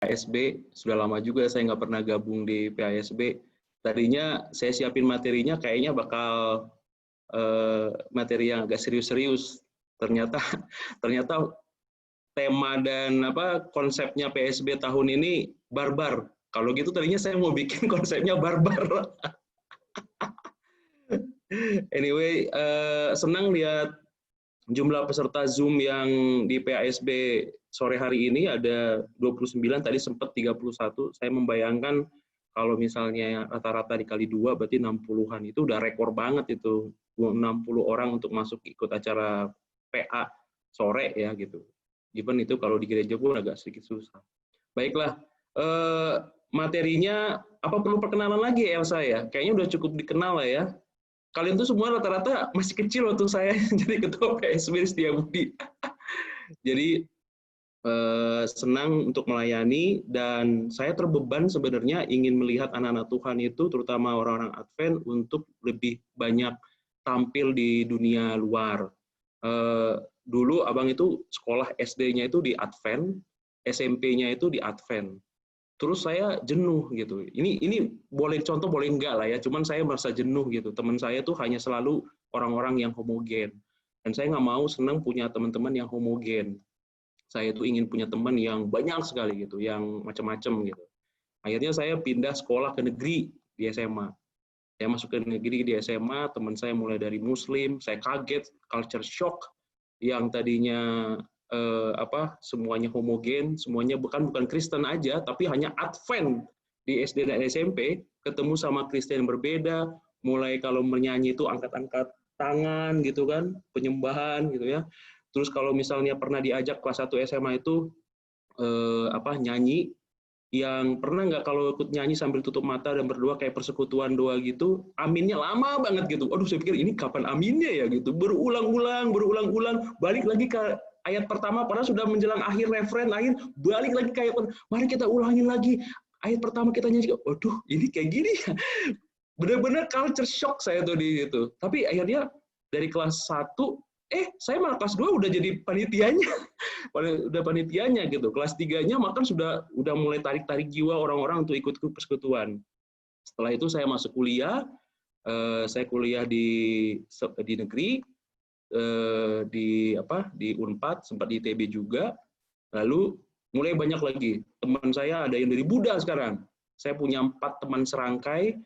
PASB, sudah lama juga saya nggak pernah gabung di PASB. Tadinya saya siapin materinya kayaknya bakal materi yang agak serius-serius. Ternyata tema dan konsepnya PASB tahun ini barbar. Kalau gitu tadinya saya mau bikin konsepnya barbar. Anyway, senang lihat jumlah peserta Zoom yang di PASB sore hari ini ada 29, tadi sempat 31. Saya membayangkan kalau misalnya rata-rata dikali 2 berarti 60-an. Itu udah rekor banget itu. 60 orang untuk masuk ikut acara PA sore ya gitu. Even itu kalau di gereja pun agak sedikit susah. Baiklah, materinya apa perlu perkenalan lagi Elsa ya? Kayaknya udah cukup dikenal lah ya. Kalian tuh semua rata-rata masih kecil waktu saya jadi ketua PASB Setiabudi. Jadi senang untuk melayani dan saya terbeban sebenarnya ingin melihat anak-anak Tuhan itu terutama orang-orang Advent untuk lebih banyak tampil di dunia luar. Dulu abang itu sekolah SD-nya itu di Advent, SMP-nya itu di Advent. Terus saya jenuh gitu. Ini boleh contoh boleh enggak lah ya, cuman saya merasa jenuh gitu. Teman saya tuh hanya selalu orang-orang yang homogen. Dan saya nggak mau senang punya teman-teman yang homogen. Saya tuh ingin punya teman yang banyak sekali gitu, yang macam-macam gitu. Akhirnya saya pindah sekolah ke negeri di SMA. Saya masuk ke negeri di SMA, teman saya mulai dari Muslim, saya kaget, culture shock, yang tadinya semuanya homogen, semuanya bukan Kristen aja, tapi hanya Advent di SD dan SMP, ketemu sama Kristen yang berbeda, mulai kalau menyanyi itu angkat-angkat tangan gitu kan, penyembahan gitu ya. Terus kalau misalnya pernah diajak kelas 1 SMA itu nyanyi, yang pernah nggak kalau ikut nyanyi sambil tutup mata dan berdoa kayak persekutuan doa gitu, aminnya lama banget gitu. Aduh, saya pikir ini kapan aminnya ya gitu. Berulang-ulang, balik lagi ke ayat pertama, padahal sudah menjelang akhir referen, balik lagi ke ayat pertama. Mari kita ulangin lagi. Ayat pertama kita nyanyi, aduh ini kayak gini ya. Benar-benar culture shock saya tuh di situ. Tapi akhirnya dari kelas 1, saya malah kelas 2 udah jadi panitianya. Udah panitianya gitu. Kelas 3-nya makan sudah mulai tarik-tarik jiwa orang-orang untuk ikut persekutuan. Setelah itu saya masuk kuliah, saya kuliah di negeri, di Unpad, sempat di ITB juga. Lalu mulai banyak lagi. Teman saya ada yang dari Buddha sekarang. Saya punya 4 teman serangkai.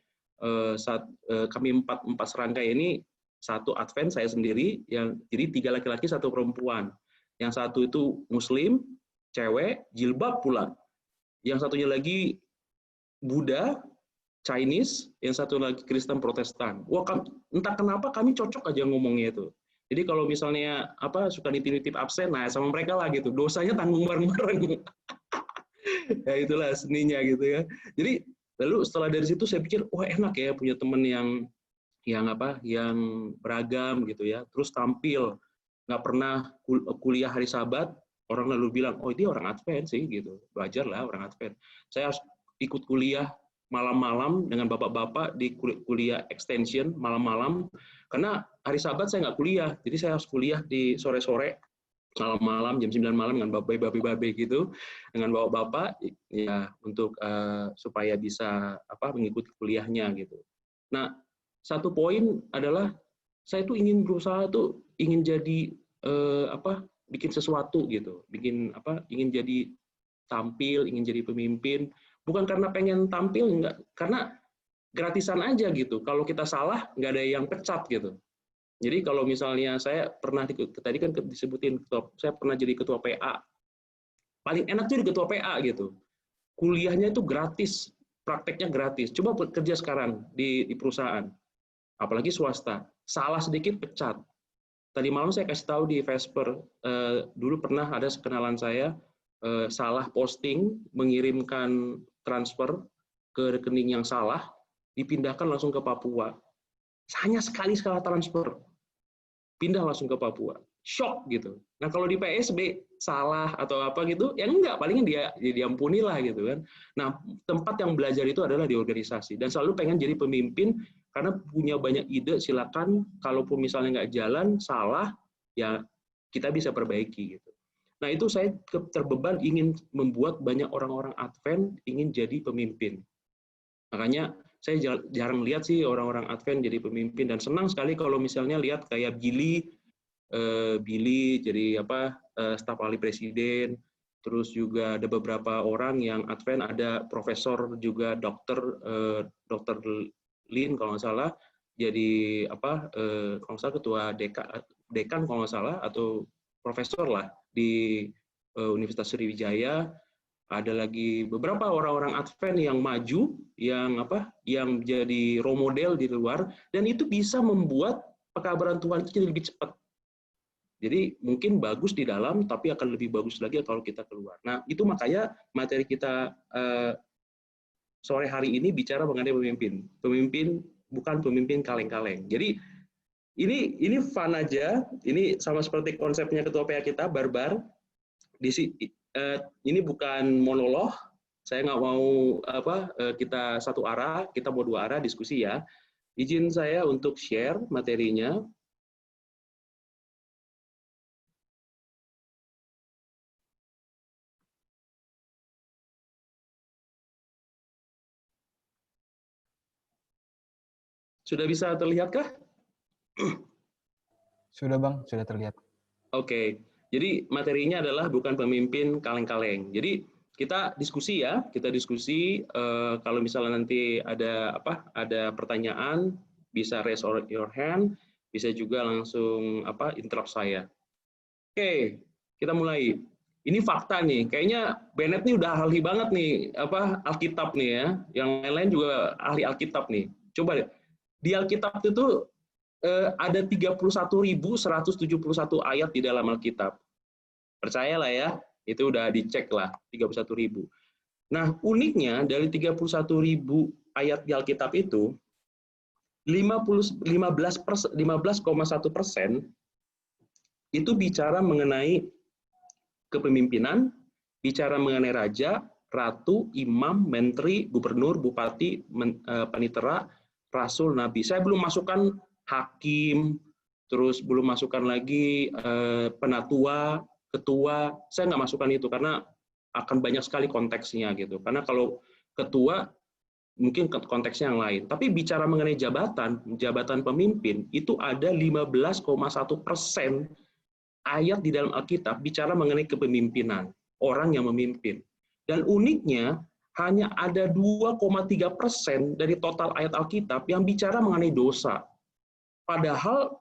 Kami 4 serangkai ini, 1 Advent saya sendiri, jadi 3 laki-laki 1 perempuan. Yang 1 itu Muslim, cewek, jilbab pula. Yang satunya lagi Buddha, Chinese, yang 1 lagi Kristen Protestan. Wah, entah kenapa kami cocok aja ngomongnya itu. Jadi kalau misalnya suka nitip-nitip absen, nah sama mereka lah gitu. Dosanya tanggung bareng-bareng. Ya itulah seninya gitu ya. Jadi lalu setelah dari situ saya pikir, wah enak ya punya teman yang beragam gitu ya. Terus tampil, nggak pernah kuliah hari Sabat, orang lalu bilang, oh dia orang Advent sih gitu, belajar lah orang Advent. Saya harus ikut kuliah malam-malam dengan bapak-bapak di kuliah extension malam-malam, karena hari Sabat saya nggak kuliah, jadi saya harus kuliah di sore-sore, malam-malam jam 9 malam dengan babe gitu, dengan bapak-bapak ya untuk supaya bisa mengikuti kuliahnya gitu. Nah, satu poin adalah saya tuh ingin berusaha tuh ingin jadi bikin sesuatu gitu, ingin jadi tampil, ingin jadi pemimpin, bukan karena pengen tampil, enggak, karena gratisan aja gitu. Kalau kita salah nggak ada yang pecat gitu. Jadi kalau misalnya saya pernah tadi kan disebutin saya pernah jadi ketua PA, paling enak jadi ketua PA gitu. Kuliahnya itu gratis, prakteknya gratis. Coba kerja sekarang di perusahaan, apalagi swasta, salah sedikit pecat. Tadi malam saya kasih tahu di Vesper, dulu pernah ada kenalan saya salah posting, mengirimkan transfer ke rekening yang salah, dipindahkan langsung ke Papua. Hanya sekali salah transfer, pindah langsung ke Papua. Shock gitu. Nah kalau di PSB salah atau apa gitu, ya enggak, palingnya dia diampuni lah gitu kan. Nah tempat yang belajar itu adalah di organisasi, dan selalu pengen jadi pemimpin karena punya banyak ide. Silakan, kalaupun misalnya nggak jalan, salah, ya kita bisa perbaiki gitu. Nah, itu saya terbeban ingin membuat banyak orang-orang Advent ingin jadi pemimpin. Makanya saya jarang lihat sih orang-orang Advent jadi pemimpin, dan senang sekali kalau misalnya lihat kayak Billy jadi staf ahli presiden, terus juga ada beberapa orang yang Advent, ada profesor juga dokter Lin kalau nggak salah, jadi kalau nggak salah ketua dekan kalau nggak salah, atau profesor lah di Universitas Sriwijaya. Ada lagi beberapa orang-orang Advent yang maju, yang jadi role model di luar, dan itu bisa membuat pekabaran Tuhan itu jadi lebih cepat. Jadi mungkin bagus di dalam, tapi akan lebih bagus lagi kalau kita keluar. Nah, itu makanya materi kita sore hari ini bicara mengenai pemimpin. Pemimpin bukan pemimpin kaleng-kaleng. Jadi ini fun aja. Ini sama seperti konsepnya ketua PA kita, Barbar. Ini bukan monolog. Saya nggak mau kita satu arah, kita mau dua arah diskusi ya. Izin saya untuk share materinya. Sudah bisa terlihatkah? Sudah Bang, sudah terlihat. Oke, jadi materinya adalah bukan pemimpin kaleng-kaleng. Jadi kita diskusi ya, kalau misalnya nanti ada pertanyaan, bisa raise your hand, bisa juga langsung interrupt saya. Oke, kita mulai. Ini fakta nih, kayaknya Bennett nih udah ahli banget nih Alkitab nih ya. Yang lain-lain juga ahli Alkitab nih. Coba deh, di Alkitab itu ada 31.171 ayat di dalam Alkitab. Percayalah ya, itu udah dicek lah, 31.000. Nah, uniknya dari 31.000 ayat di Alkitab itu, 15,1% itu bicara mengenai kepemimpinan, bicara mengenai raja, ratu, imam, menteri, gubernur, bupati, panitera, rasul, nabi. Saya belum masukkan hakim, terus belum masukkan lagi penatua, ketua. Saya nggak masukkan itu karena akan banyak sekali konteksnya gitu. Karena kalau ketua mungkin konteksnya yang lain. Tapi bicara mengenai jabatan pemimpin itu ada 15,1% ayat di dalam Alkitab bicara mengenai kepemimpinan, orang yang memimpin. Dan uniknya, hanya ada 2,3% dari total ayat Alkitab yang bicara mengenai dosa. Padahal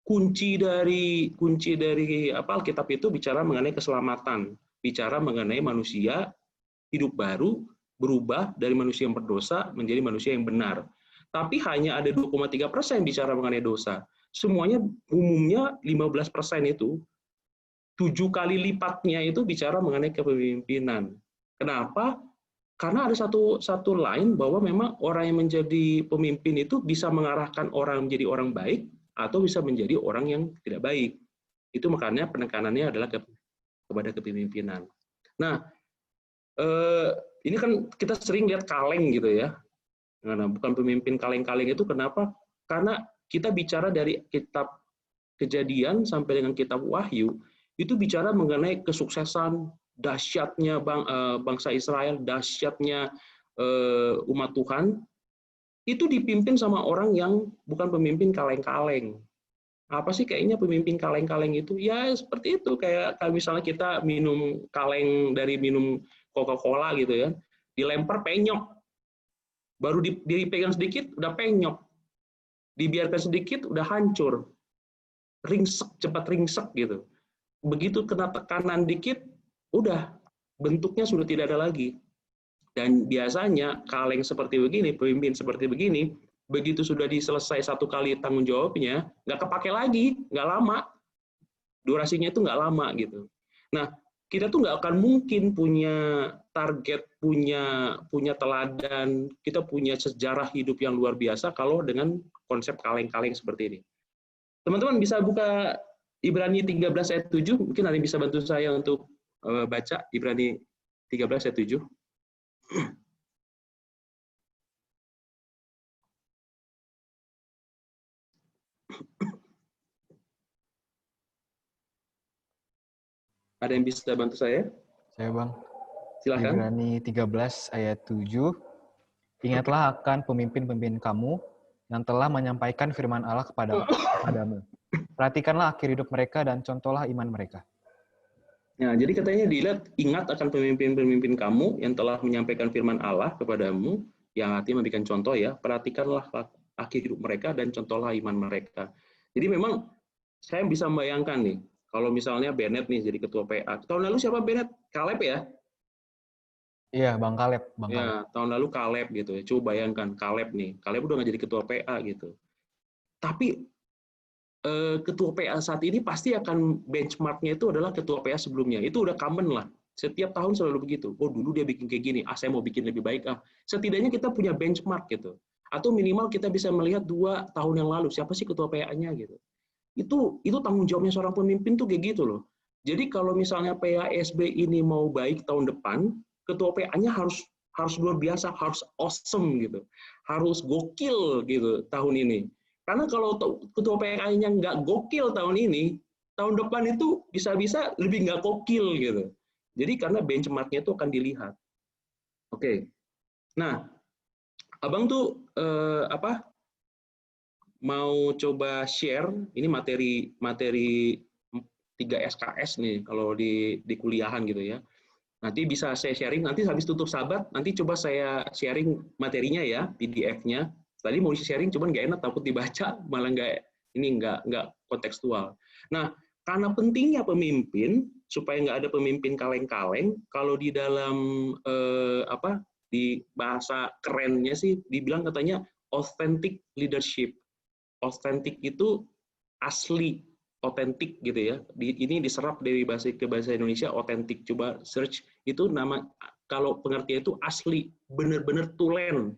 kunci dari Alkitab itu bicara mengenai keselamatan, bicara mengenai manusia hidup baru, berubah dari manusia yang berdosa menjadi manusia yang benar. Tapi hanya ada 2,3% bicara mengenai dosa. Semuanya umumnya 15% itu, 7 kali lipatnya itu bicara mengenai kepemimpinan. Kenapa? Karena ada satu line bahwa memang orang yang menjadi pemimpin itu bisa mengarahkan orang menjadi orang baik atau bisa menjadi orang yang tidak baik. Itu makanya penekanannya adalah kepada kepemimpinan. Nah, ini kan kita sering lihat kaleng gitu ya. Nah, bukan pemimpin kaleng-kaleng itu kenapa? Karena kita bicara dari kitab Kejadian sampai dengan kitab Wahyu, itu bicara mengenai kesuksesan, dahsyatnya bangsa Israel, dahsyatnya umat Tuhan, itu dipimpin sama orang yang bukan pemimpin kaleng-kaleng. Apa sih kayaknya pemimpin kaleng-kaleng itu? Ya seperti itu, kayak misalnya kita minum kaleng dari minum Coca-Cola gitu ya, dilempar penyok, baru dipegang sedikit udah penyok, dibiarkan sedikit udah hancur, ringsek, cepat ringsek gitu. Begitu kena tekanan dikit, udah bentuknya sudah tidak ada lagi. Dan biasanya kaleng seperti begini, pemimpin seperti begini, begitu sudah diselesai satu kali tanggung jawabnya, nggak kepake lagi, nggak lama. Durasinya itu nggak lama gitu. Nah, kita tuh nggak akan mungkin punya target, punya teladan, kita punya sejarah hidup yang luar biasa kalau dengan konsep kaleng-kaleng seperti ini. Teman-teman bisa buka Ibrani 13 ayat 7, mungkin ada yang bisa bantu saya untuk baca Ibrani 13 ayat 7. Ada yang bisa bantu saya? Saya, Bang. Silakan. Ibrani 13 ayat 7. Ingatlah akan pemimpin-pemimpin kamu yang telah menyampaikan firman Allah kepadamu. Perhatikanlah akhir hidup mereka dan contohlah iman mereka. Nah, jadi katanya dilihat, ingat akan pemimpin-pemimpin kamu yang telah menyampaikan firman Allah kepadamu, yang artinya memberikan contoh ya, perhatikanlah akhir hidup mereka dan contohlah iman mereka. Jadi memang saya bisa membayangkan nih, kalau misalnya Bennett nih jadi ketua PA. Tahun lalu siapa Bennett? Caleb ya? Iya, Bang Caleb. Ya, tahun lalu Caleb gitu ya. Coba bayangkan Caleb nih. Caleb udah nggak jadi ketua PA gitu. Tapi ketua PA saat ini pasti akan benchmarknya itu adalah ketua PA sebelumnya. Itu udah common lah. Setiap tahun selalu begitu. Oh, dulu dia bikin kayak gini. Saya mau bikin lebih baik. Setidaknya kita punya benchmark gitu. Atau minimal kita bisa melihat 2 tahun yang lalu siapa sih ketua PA-nya gitu. Itu tanggung jawabnya seorang pemimpin tuh kayak gitu loh. Jadi kalau misalnya PASB ini mau baik tahun depan, ketua PA-nya harus luar biasa, harus awesome gitu. Harus gokil gitu tahun ini. Karena kalau ketua PA-nya nggak gokil tahun ini, tahun depan itu bisa-bisa lebih nggak gokil gitu. Jadi karena benchmark-nya itu akan dilihat. Oke. Nah, Abang tuh mau coba share ini materi 3 SKS nih kalau di kuliahan gitu ya. Nanti bisa saya sharing, nanti habis tutup sahabat, nanti coba saya sharing materinya ya, PDF-nya. Tadi mau sharing, cuman nggak enak, takut dibaca, malah nggak kontekstual. Nah, karena pentingnya pemimpin, supaya nggak ada pemimpin kaleng-kaleng, kalau di dalam di bahasa kerennya sih, dibilang katanya authentic leadership. Authentic itu asli, otentik gitu ya. Ini diserap dari bahasa ke bahasa Indonesia, otentik. Coba search itu nama, kalau pengertian itu asli, benar-benar tulen.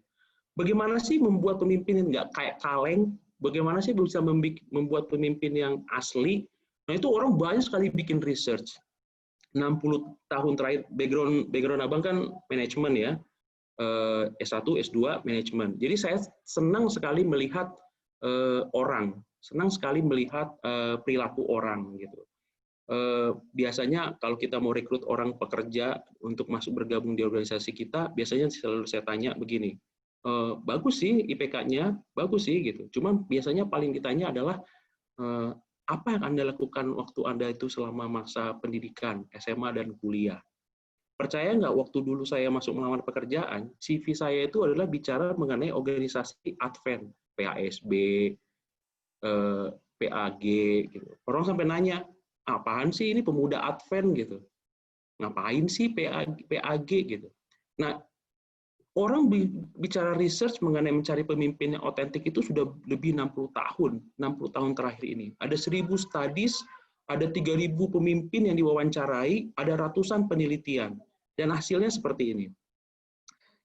Bagaimana sih membuat pemimpin yang nggak kayak kaleng? Bagaimana sih bisa membuat pemimpin yang asli? Nah, itu orang banyak sekali bikin research. 60 tahun terakhir, background Abang kan manajemen ya. S1, S2 manajemen. Jadi saya senang sekali melihat orang, senang sekali melihat perilaku orang gitu. Biasanya kalau kita mau rekrut orang pekerja untuk masuk bergabung di organisasi kita, biasanya selalu saya tanya begini, bagus sih IPK-nya, bagus sih gitu. Cuman biasanya paling ditanya adalah apa yang Anda lakukan waktu Anda itu selama masa pendidikan SMA dan kuliah. Percaya nggak, waktu dulu saya masuk melamar pekerjaan, CV saya itu adalah bicara mengenai organisasi Advent, PASB, PAG, gitu. Orang sampai nanya, apaan sih ini pemuda Advent gitu? Ngapain sih PAG gitu? Nah, orang bicara research mengenai mencari pemimpin yang otentik itu sudah lebih 60 tahun terakhir ini. Ada 1.000 studies, ada 3.000 pemimpin yang diwawancarai, ada ratusan penelitian. Dan hasilnya seperti ini.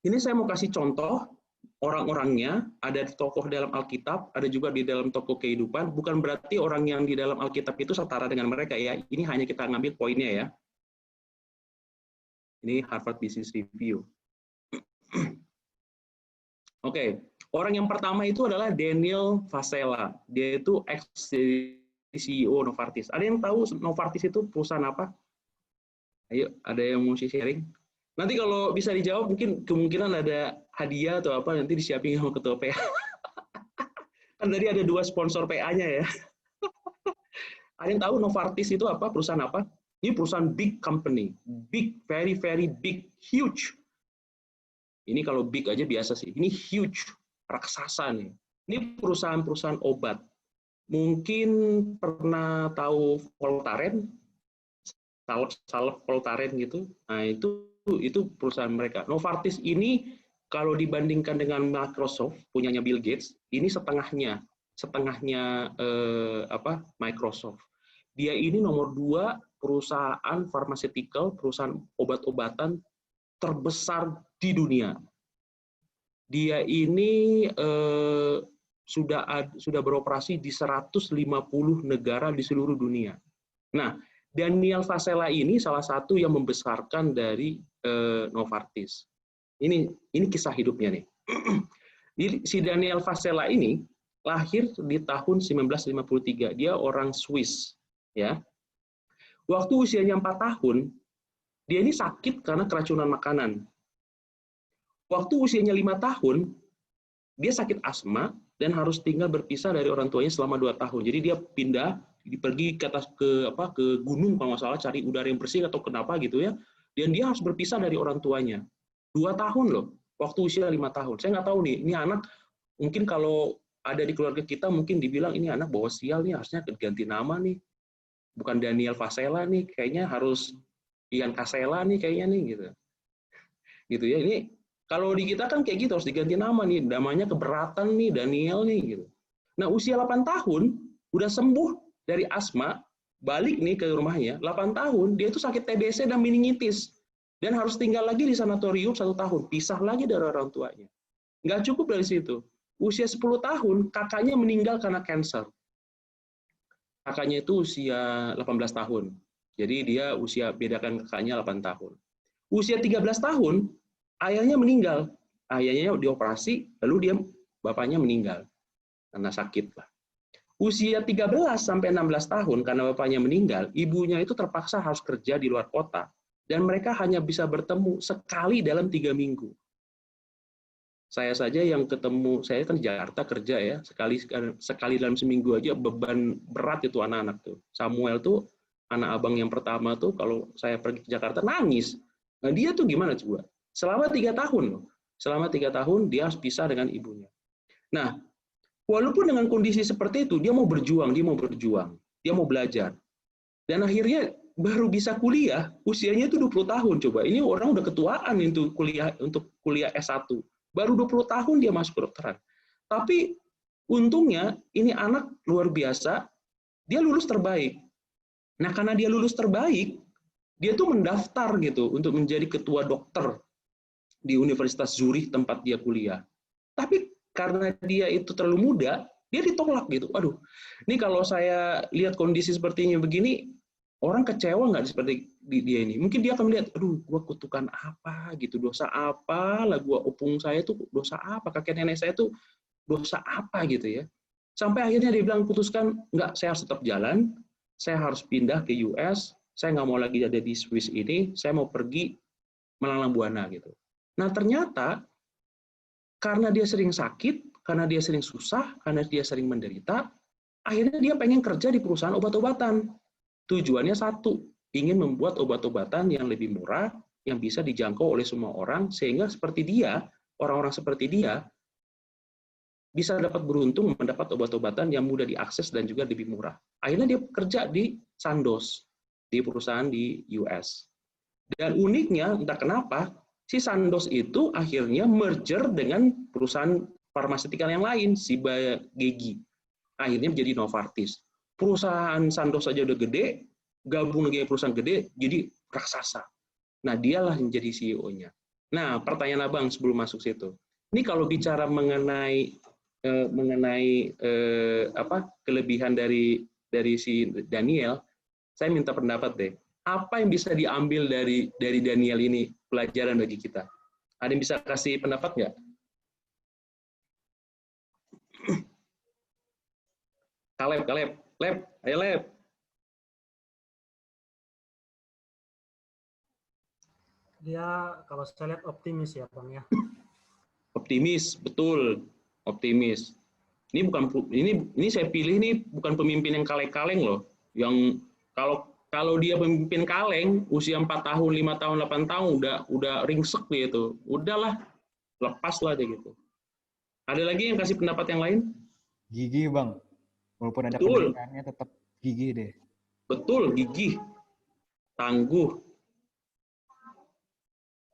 Ini saya mau kasih contoh orang-orangnya, ada tokoh dalam Alkitab, ada juga di dalam tokoh kehidupan. Bukan berarti orang yang di dalam Alkitab itu setara dengan mereka ya. Ini hanya kita ngambil poinnya ya. Ini Harvard Business Review. Oke, orang yang pertama itu adalah Daniel Vasella. Dia itu ex-CEO Novartis. Ada yang tahu Novartis itu perusahaan apa? Ayo, ada yang mau sharing? Nanti kalau bisa dijawab, mungkin kemungkinan ada hadiah atau apa, nanti disiapin sama ketua PA. Kan tadi ada 2 sponsor PA-nya ya. Ada yang tahu Novartis itu apa? Perusahaan apa? Ini perusahaan big company. Big, very, very big, huge. Ini kalau big aja biasa sih. Ini huge, raksasa nih. Ini perusahaan-perusahaan obat. Mungkin pernah tahu Voltaren? Salep Voltaren gitu. Nah, itu perusahaan mereka. Novartis ini kalau dibandingkan dengan Microsoft punyanya Bill Gates, ini setengahnya Microsoft. Dia ini nomor 2 perusahaan pharmaceutical, perusahaan obat-obatan terbesar di dunia. Dia ini sudah beroperasi di 150 negara di seluruh dunia. Nah, Daniel Vasella ini salah satu yang membesarkan dari Novartis. Ini kisah hidupnya nih. Si Daniel Vasella ini lahir di tahun 1953. Dia orang Swiss, ya. Waktu usianya 4 tahun, dia ini sakit karena keracunan makanan. Waktu usianya 5 tahun, dia sakit asma dan harus tinggal berpisah dari orang tuanya selama 2 tahun. Jadi dia pindah, pergi ke atas ke gunung kalau nggak salah cari udara yang bersih atau kenapa gitu ya. Dan dia harus berpisah dari orang tuanya. 2 tahun loh, waktu usia 5 tahun. Saya nggak tahu nih, ini anak mungkin kalau ada di keluarga kita mungkin dibilang ini anak bawa sial nih, harusnya ganti nama nih. Bukan Daniel Vasela nih, kayaknya harus Ian Kasela nih kayaknya nih gitu. Gitu ya. Ini kalau di kita kan kayak gitu harus diganti nama nih, namanya keberatan nih Daniel nih gitu. Nah, usia 8 tahun udah sembuh dari asma, balik nih ke rumahnya, 8 tahun dia itu sakit TBC dan meningitis dan harus tinggal lagi di sanatorium 1 tahun, pisah lagi dari orang tuanya. Nggak cukup dari situ. Usia 10 tahun kakaknya meninggal karena kanker. Kakaknya itu usia 18 tahun. Jadi dia usia bedakan kakaknya 8 tahun. Usia 13 tahun, ayahnya meninggal. Ayahnya dioperasi, lalu bapaknya meninggal karena sakit lah. Usia 13 sampai 16 tahun karena bapaknya meninggal, ibunya itu terpaksa harus kerja di luar kota dan mereka hanya bisa bertemu sekali dalam 3 minggu. Saya saja yang ketemu, saya kan di Jakarta kerja ya, sekali dalam seminggu aja beban berat itu anak-anak tuh. Samuel tuh anak abang yang pertama tuh kalau saya pergi ke Jakarta nangis. Nah dia tuh gimana coba? Selama 3 tahun loh. Selama 3 tahun dia harus pisah dengan ibunya. Nah, walaupun dengan kondisi seperti itu, dia mau berjuang, dia mau belajar. Dan akhirnya baru bisa kuliah, usianya itu 20 tahun coba. Ini orang udah ketuaan untuk kuliah S1. Baru 20 tahun dia masuk kedokteran. Tapi untungnya ini anak luar biasa, dia lulus terbaik. Nah, karena dia lulus terbaik, dia tuh mendaftar gitu untuk menjadi ketua dokter di Universitas Zurich tempat dia kuliah. Tapi karena dia itu terlalu muda, dia ditolak gitu. Aduh, ini kalau saya lihat kondisi sepertinya begini, orang kecewa nggak seperti dia ini? Mungkin dia akan melihat, aduh, gua kutukan apa gitu, dosa apa lah, gua opung saya tuh dosa apa, kakek nenek saya tuh dosa apa gitu ya. Sampai akhirnya dia bilang, putuskan, nggak, saya harus tetap jalan, saya harus pindah ke US, saya nggak mau lagi ada di Swiss ini, saya mau pergi melalang buana gitu. Nah ternyata karena dia sering sakit, karena dia sering susah, karena dia sering menderita, akhirnya dia pengen kerja di perusahaan obat-obatan. Tujuannya satu, ingin membuat obat-obatan yang lebih murah, yang bisa dijangkau oleh semua orang, sehingga seperti dia, orang-orang seperti dia, bisa dapat beruntung mendapat obat-obatan yang mudah diakses dan juga lebih murah. Akhirnya dia kerja di Sandoz, di perusahaan di US. Dan uniknya, entah kenapa, si Sandoz itu akhirnya merger dengan perusahaan farmaseutikal yang lain, Ciba Geigy. Akhirnya menjadi Novartis. Perusahaan Sandoz saja udah gede, gabung lagi perusahaan gede, jadi raksasa. Nah, dialah yang jadi CEO-nya. Nah, pertanyaan Abang sebelum masuk situ. Ini kalau bicara mengenai kelebihan dari si Daniel, saya minta pendapat deh. Apa yang bisa diambil dari Daniel ini pelajaran bagi kita? Ada yang bisa kasih pendapat nggak? Kaleb, ayo Leb. Dia kalau saya lihat optimis ya Bang ya. Optimis, betul, optimis. Ini saya pilih nih bukan pemimpin yang kaleng-kaleng loh. Yang kalau dia pemimpin kaleng, usia 4 tahun, 5 tahun, 8 tahun udah ringsek gitu. Udahlah, lepaslah deh gitu. Ada lagi yang kasih pendapat yang lain? Gigih, Bang. Walaupun ada Betul. pendidikannya tetap gigih deh. Betul, gigih. Tangguh.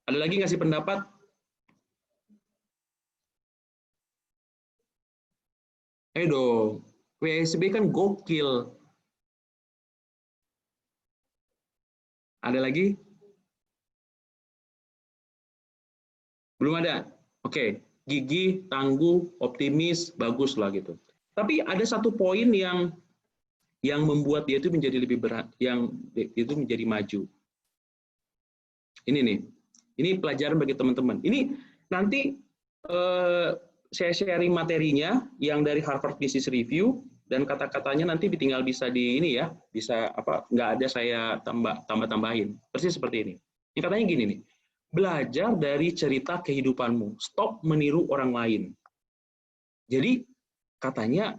Ada lagi ngasih pendapat? Ayo dong. WSB kan gokil. Ada lagi? Belum ada? Oke. Gigih, tangguh, optimis, bagus lah gitu. Tapi ada satu poin yang membuat dia itu menjadi lebih berat, yang itu menjadi maju. Ini nih. Ini pelajaran bagi teman-teman. Ini nanti saya sharing materinya yang dari Harvard Business Review. dan kata-katanya nanti tinggal bisa di ini ya, bisa apa? Nggak ada saya tambah-tambahin. Persis seperti ini. Ini katanya gini nih. Belajar dari cerita kehidupanmu. Stop meniru orang lain. Jadi katanya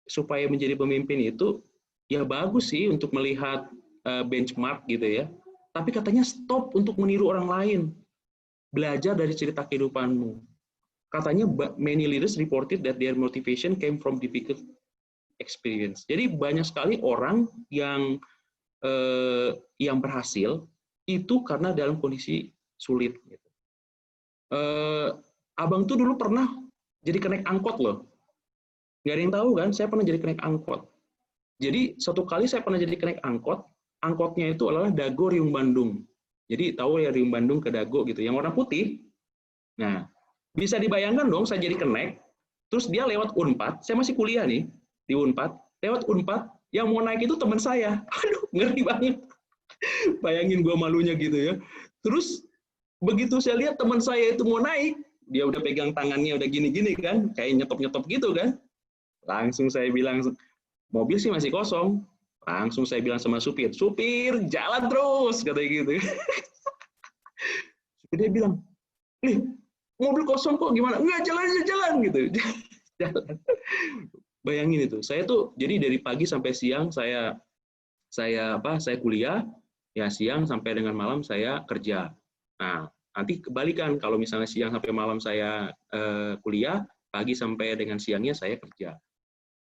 supaya menjadi pemimpin itu ya bagus sih untuk melihat benchmark gitu ya. Tapi katanya stop untuk meniru orang lain. Belajar dari cerita kehidupanmu. Katanya many leaders reported that their motivation came from difficult experience. Jadi banyak sekali orang yang berhasil itu karena dalam kondisi sulit. Gitu. Abang tuh dulu pernah jadi kenaik angkot loh. Nggak ada yang tahu kan? Saya pernah jadi kenaik angkot. Jadi satu kali saya pernah jadi kenaik angkot. Angkotnya itu adalah Dago Riung Bandung. Jadi tahu ya Riung Bandung ke Dago gitu, yang warna putih. Nah, bisa dibayangkan dong saya jadi kenaik, terus dia lewat Unpad, saya masih kuliah nih di Unpad, lewat Unpad, yang mau naik itu teman saya. Aduh, ngeri banget. Bayangin gue malunya gitu ya. Terus begitu saya lihat teman saya itu mau naik, dia udah pegang tangannya udah gini-gini kan, kayak nyetop-nyetop gitu kan. Langsung saya bilang, mobil sih masih kosong. Langsung saya bilang sama supir, supir jalan terus, katanya gitu. Supir dia bilang, "Nih, mobil kosong kok gimana?" "Enggak, jalan aja, jalan," gitu. Jalan. Bayangin itu. Saya tuh jadi dari pagi sampai siang saya kuliah, ya siang sampai dengan malam saya kerja. Nah, nanti kebalikan kalau misalnya siang sampai malam saya kuliah, pagi sampai dengan siangnya saya kerja.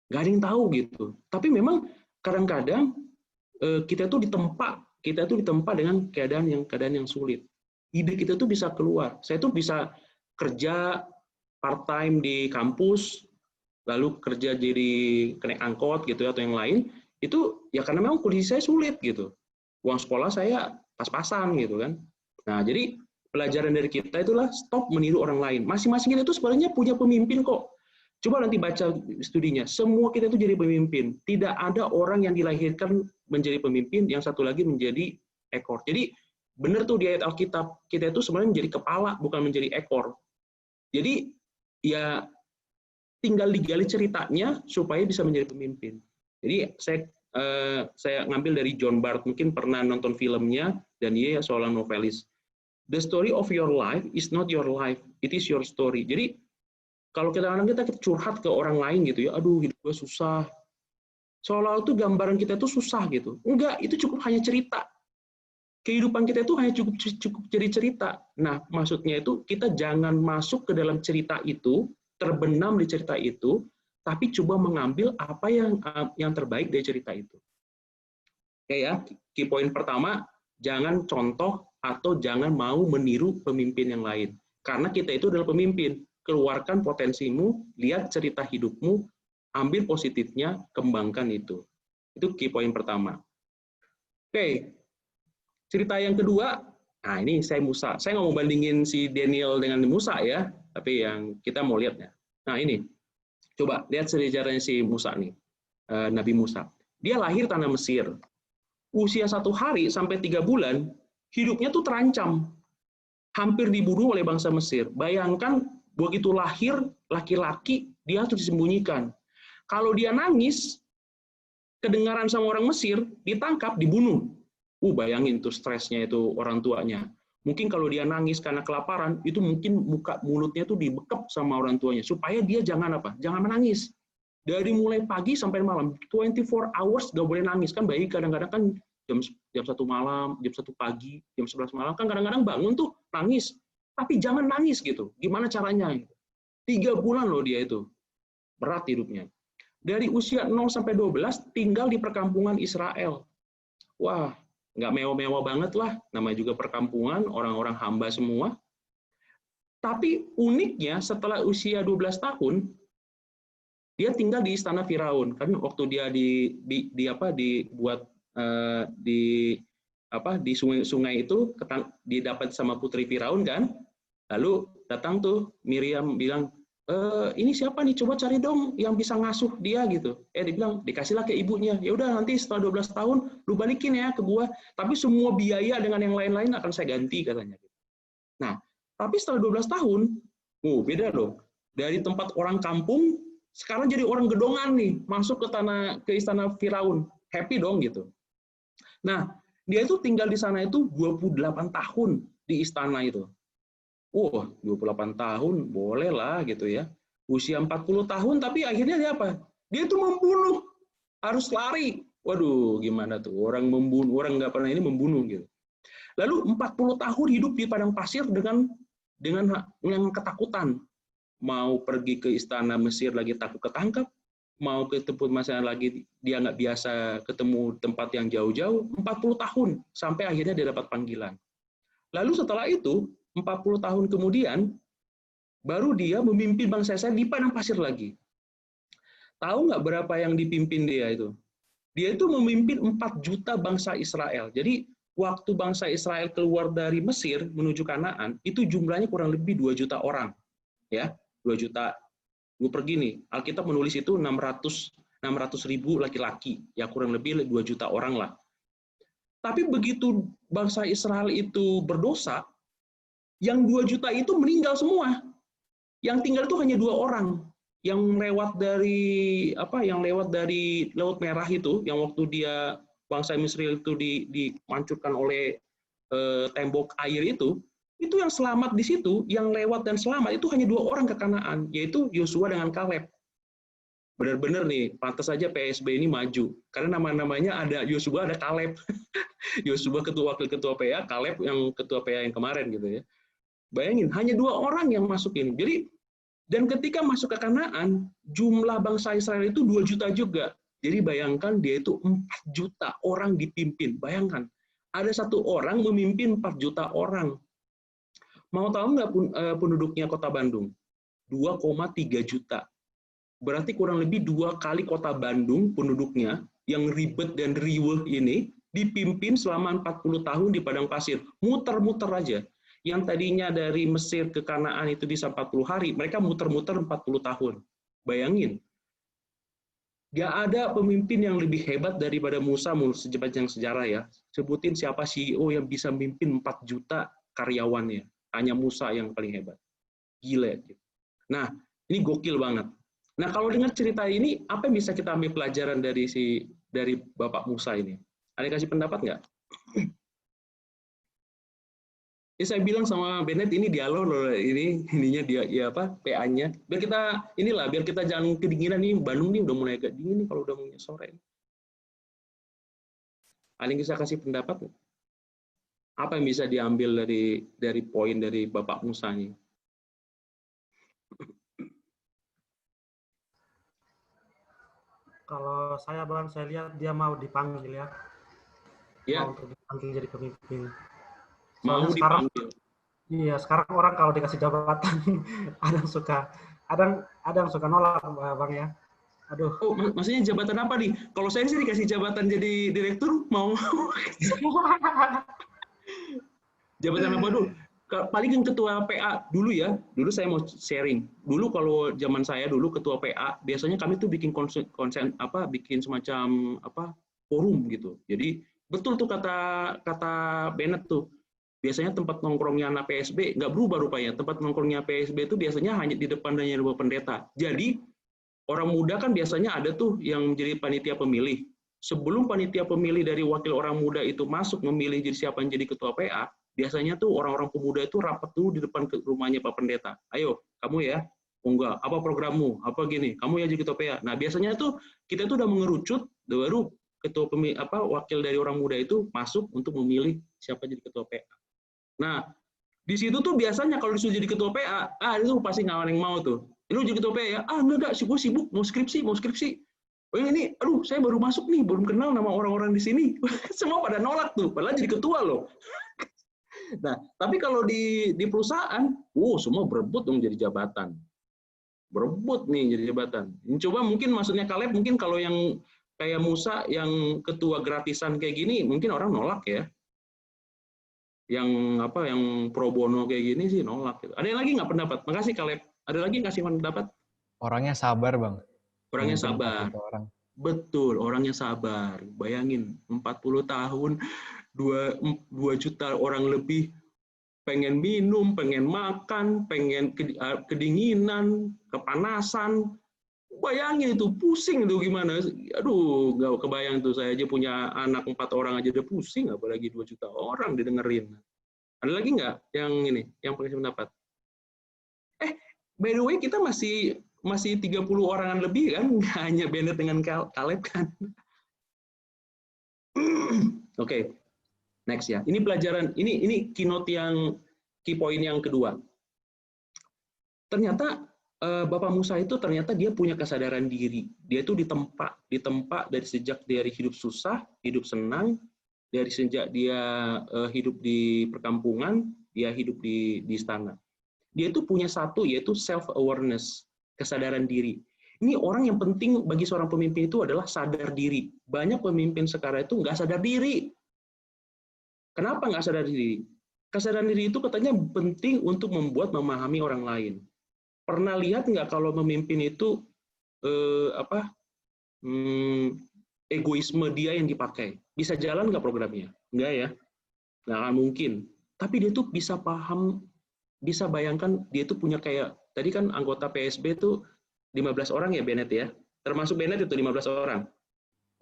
Nggak ada yang tahu gitu. Tapi memang kadang-kadang kita tuh ditempa dengan keadaan yang sulit. Ide kita tuh bisa keluar. Saya tuh bisa kerja part time di kampus, lalu kerja jadi kenaik angkot gitu atau yang lain, itu ya karena memang kondisi saya sulit gitu. Uang sekolah saya pas-pasan gitu kan. Nah, jadi pelajaran dari kita itulah stop meniru orang lain. Masing-masing itu sebenarnya punya pemimpin kok. Coba nanti baca studinya. Semua kita itu jadi pemimpin. Tidak ada orang yang dilahirkan menjadi pemimpin, yang satu lagi menjadi ekor. Jadi benar tuh di ayat Alkitab, kita itu sebenarnya menjadi kepala, bukan menjadi ekor. Jadi ya tinggal digali ceritanya supaya bisa menjadi pemimpin. Jadi saya ngambil dari John Bart, mungkin pernah nonton filmnya, dan dia seorang novelis. The story of your life is not your life, it is your story. Jadi kalau kita curhat ke orang lain gitu ya, aduh hidup gue susah. Seolah-olah itu gambaran kita itu susah gitu. Enggak, itu cukup hanya cerita. Kehidupan kita itu hanya cukup jadi cerita. Nah, maksudnya itu kita jangan masuk ke dalam cerita itu, terbenam di cerita itu, tapi coba mengambil apa yang terbaik dari cerita itu. Oke ya, key point pertama, jangan contoh atau jangan mau meniru pemimpin yang lain. Karena kita itu adalah pemimpin. Keluarkan potensimu, lihat cerita hidupmu, ambil positifnya, kembangkan itu. Itu key point pertama. Oke, cerita yang kedua, nah ini saya Musa. Saya nggak mau bandingin si Daniel dengan Musa ya, tapi yang kita mau lihat ya. Nah ini, coba lihat sejarahnya si Musa nih, Nabi Musa. Dia lahir tanah Mesir. Usia 1 hari sampai 3 bulan, hidupnya tuh terancam. Hampir dibunuh oleh bangsa Mesir. Bayangkan, begitu lahir, laki-laki, dia harus disembunyikan. Kalau dia nangis, kedengaran sama orang Mesir, ditangkap, dibunuh. Bayangin tuh stresnya itu orang tuanya. Mungkin kalau dia nangis karena kelaparan, itu mungkin mulutnya tuh dibekap sama orang tuanya. Supaya dia jangan menangis. Dari mulai pagi sampai malam, 24 hours nggak boleh nangis. Kan bayi kadang-kadang kan jam 1 malam, jam 1 pagi, jam 11 malam, kan kadang-kadang bangun tuh nangis. Tapi jangan nangis gitu. Gimana caranya? 3 bulan loh dia itu. Berat hidupnya. Dari usia 0 sampai 12 tinggal di perkampungan Israel. Wah, nggak mewah-mewah banget lah. Namanya juga perkampungan, orang-orang hamba semua. Tapi uniknya setelah usia 12 tahun, dia tinggal di istana Firaun. Kan waktu dia di sungai itu didapat sama putri Firaun kan. Lalu datang tuh Miriam bilang, ini siapa nih, coba cari dong yang bisa ngasuh dia gitu. Dia bilang, dikasihlah ke ibunya. Ya udah nanti setelah 12 tahun lu balikin ya ke gua, tapi semua biaya dengan yang lain-lain akan saya ganti katanya. Nah, tapi setelah 12 tahun, beda loh. Dari tempat orang kampung Sekarang jadi orang gedongan nih, masuk ke istana Firaun. Happy dong gitu. Nah, dia itu tinggal di sana itu 28 tahun di istana itu. Wah, 28 tahun boleh lah gitu ya. Usia 40 tahun tapi akhirnya dia apa? Dia itu membunuh. Harus lari. Waduh, gimana tuh? Orang membunuh, orang nggak pernah ini membunuh gitu. Lalu 40 tahun hidup di padang pasir dengan yang ketakutan. Mau pergi ke istana Mesir lagi takut ketangkap, mau ke tempat masalah lagi dia nggak biasa ketemu tempat yang jauh-jauh, 40 tahun sampai akhirnya dia dapat panggilan. Lalu setelah itu 40 tahun kemudian baru dia memimpin bangsa Israel di padang pasir lagi. Tahu nggak berapa yang dipimpin dia itu? Dia itu memimpin 4 juta bangsa Israel. Jadi waktu bangsa Israel keluar dari Mesir menuju Kanaan, itu jumlahnya kurang lebih 2 juta orang. Ya, 2 juta. Gue pergi nih, Alkitab menulis itu 600 ribu laki-laki. Ya kurang lebih 2 juta orang lah. Tapi begitu bangsa Israel itu berdosa, yang 2 juta itu meninggal semua. Yang tinggal itu hanya 2 orang. Yang lewat dari Laut Merah itu, yang waktu dia bangsa Israel itu dihancurkan oleh tembok air itu yang selamat di situ, yang lewat dan selamat itu hanya 2 orang ke Kanaan, yaitu Yosua dengan Kaleb. Benar-benar nih, pantas saja PSB ini maju, karena nama-namanya ada Yosua, ada Kaleb. Yosua wakil ketua PA, Kaleb yang ketua PA yang kemarin gitu ya. Bayangin, hanya 2 orang yang masukin. Jadi dan ketika masuk ke Kanaan, jumlah bangsa Israel itu 2 juta juga. Jadi bayangkan dia itu 4 juta orang dipimpin. Bayangkan, ada 1 orang memimpin 4 juta orang. Mau tahu nggak penduduknya Kota Bandung? 2,3 juta. Berarti kurang lebih 2 kali Kota Bandung penduduknya yang ribet dan riweuh ini dipimpin selama 40 tahun di padang pasir. Muter-muter aja. Yang tadinya dari Mesir ke Kanaan itu bisa 40 hari, mereka muter-muter 40 tahun. Bayangin. Gak ada pemimpin yang lebih hebat daripada Musa sepanjang sejarah ya. Sebutin siapa CEO yang bisa memimpin 4 juta karyawannya. Hanya Musa yang paling hebat. Gila. Nah, ini gokil banget. Nah, kalau dengar cerita ini, apa yang bisa kita ambil pelajaran dari Bapak Musa ini? Ada yang kasih pendapat nggak? Ya, saya bilang sama Bennett ini dialog loh, ininya dia ya apa PA-nya. Biar kita jangan kedinginan nih, Bandung nih udah mulai agak dingin nih kalau udah mulai sore. Ada yang bisa kasih pendapat? Apa yang bisa diambil dari poin dari Bapak Musa ini? Kalau saya lihat dia mau dipanggil ya. Ya. Mau untuk dipanggil jadi pemimpin. Mau dipanggil. Iya, sekarang orang kalau dikasih jabatan ada yang suka nolak, Bang ya. Aduh. Oh, maksudnya jabatan apa nih? Kalau saya sih dikasih jabatan jadi direktur, mau. Jabatan apa dulu? Paling yang ketua PA dulu ya. Dulu saya mau sharing. Dulu kalau zaman saya dulu ketua PA, biasanya kami tuh bikin bikin semacam forum gitu. Jadi betul tuh kata Bennett tuh. Biasanya tempat nongkrongnya anak PSB nggak berubah rupanya. Tempat nongkrongnya PSB itu biasanya hanya di depan dan rumah pendeta. Jadi orang muda kan biasanya ada tuh yang menjadi panitia pemilih. Sebelum panitia pemilih dari wakil orang muda itu masuk memilih jadi siapa yang jadi ketua PA, biasanya tuh orang-orang pemuda itu rapat dulu di depan ke rumahnya Pak Pendeta. Ayo, kamu ya, enggak, apa programmu, apa gini, kamu ya jadi ketua PA. Nah, biasanya tuh kita tuh udah mengerucut, baru ketua wakil dari orang muda itu masuk untuk memilih siapa jadi ketua PA. Nah, di situ tuh biasanya kalau disuruh jadi ketua PA, itu pasti nggak ada yang mau tuh. Ini jadi ketua PA ya? Enggak, gue sibuk, mau skripsi. Oh ini, saya baru masuk nih, belum kenal nama orang-orang di sini. Semua pada nolak tuh, padahal jadi ketua loh. Nah, tapi kalau di perusahaan, semua berebut dong jadi jabatan. Berebut nih jadi jabatan. Coba mungkin maksudnya Kaleb, mungkin kalau yang kayak Musa, yang ketua gratisan kayak gini, mungkin orang nolak ya. Yang pro bono kayak gini sih nolak. Gitu. Ada yang lagi nggak pendapat? Makasih Kaleb. Ada lagi yang kasih pendapat? Orangnya sabar, Bang. Orangnya sabar. Betul, orangnya sabar. Bayangin, 40 tahun, 2 juta orang lebih pengen minum, pengen makan, pengen kedinginan, kepanasan. Bayangin itu, pusing itu gimana. Aduh, nggak kebayang tuh, saya aja punya anak 4 orang aja udah pusing, apalagi 2 juta orang didengerin. Ada lagi nggak yang ini, yang pakai pendapat? By the way, kita masih 30 orangan lebih kan, nggak hanya Bennett dengan Caleb kan. Oke, next ya. Ini pelajaran, ini keynote yang key point yang kedua. Ternyata Bapak Musa itu ternyata dia punya kesadaran diri. Dia itu ditempa dari sejak dari hidup susah, hidup senang, dari sejak dia hidup di perkampungan, dia hidup di istana. Dia itu punya satu, yaitu self-awareness, kesadaran diri. Ini orang yang penting bagi seorang pemimpin itu adalah sadar diri. Banyak pemimpin sekarang itu nggak sadar diri. Kenapa nggak sadar diri? Kesadaran diri itu katanya penting untuk memahami orang lain. Pernah lihat nggak kalau memimpin itu egoisme dia yang dipakai? Bisa jalan nggak programnya? Nggak ya, nggak akan mungkin. Tapi dia tuh bisa paham, bisa bayangkan dia tuh punya kayak, tadi kan anggota PSB itu 15 orang ya Bennett ya? Termasuk Bennett itu 15 orang?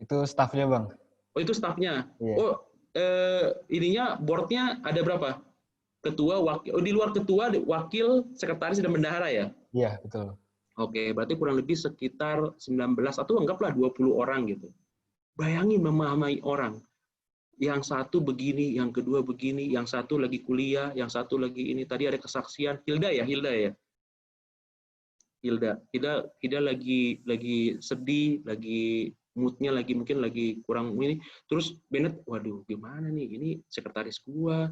Itu staffnya Bang. Oh itu staffnya? Yeah. Oh ininya, boardnya ada berapa? Ketua, wakil, di luar ketua, wakil, sekretaris, dan bendahara ya? Iya, betul. Oke, berarti kurang lebih sekitar 19 atau anggaplah 20 orang gitu. Bayangin memahami orang. Yang satu begini, yang kedua begini, yang satu lagi kuliah, yang satu lagi ini. Tadi ada kesaksian Hilda ya. Hilda lagi sedih, lagi moodnya lagi mungkin lagi kurang ini. Terus Bennett, waduh gimana nih? Ini sekretaris gua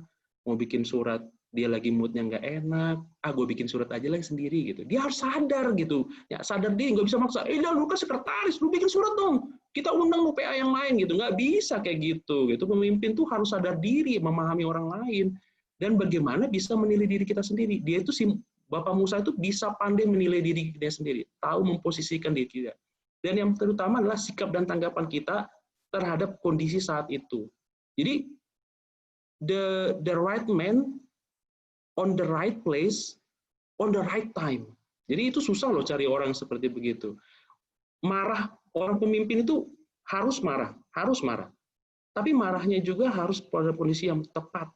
mau bikin surat, dia lagi moodnya nggak enak. Gue bikin surat aja lah sendiri gitu. Dia harus sadar gitu. Ya sadar diri, nggak bisa maksa. Lu kan sekretaris, lu bikin surat dong. Kita undang lu PA yang lain gitu. Nggak bisa kayak gitu. Gitu. Pemimpin tuh harus sadar diri, memahami orang lain, dan bagaimana bisa menilai diri kita sendiri. Dia itu Bapak Musa itu bisa pandai menilai diri dia sendiri, tahu memposisikan diri kita. Dan yang terutama adalah sikap dan tanggapan kita terhadap kondisi saat itu. Jadi the right man on the right place on the right time. Jadi itu susah loh cari orang seperti begitu. Marah, orang pemimpin itu harus marah. Tapi marahnya juga harus pada kondisi yang tepat.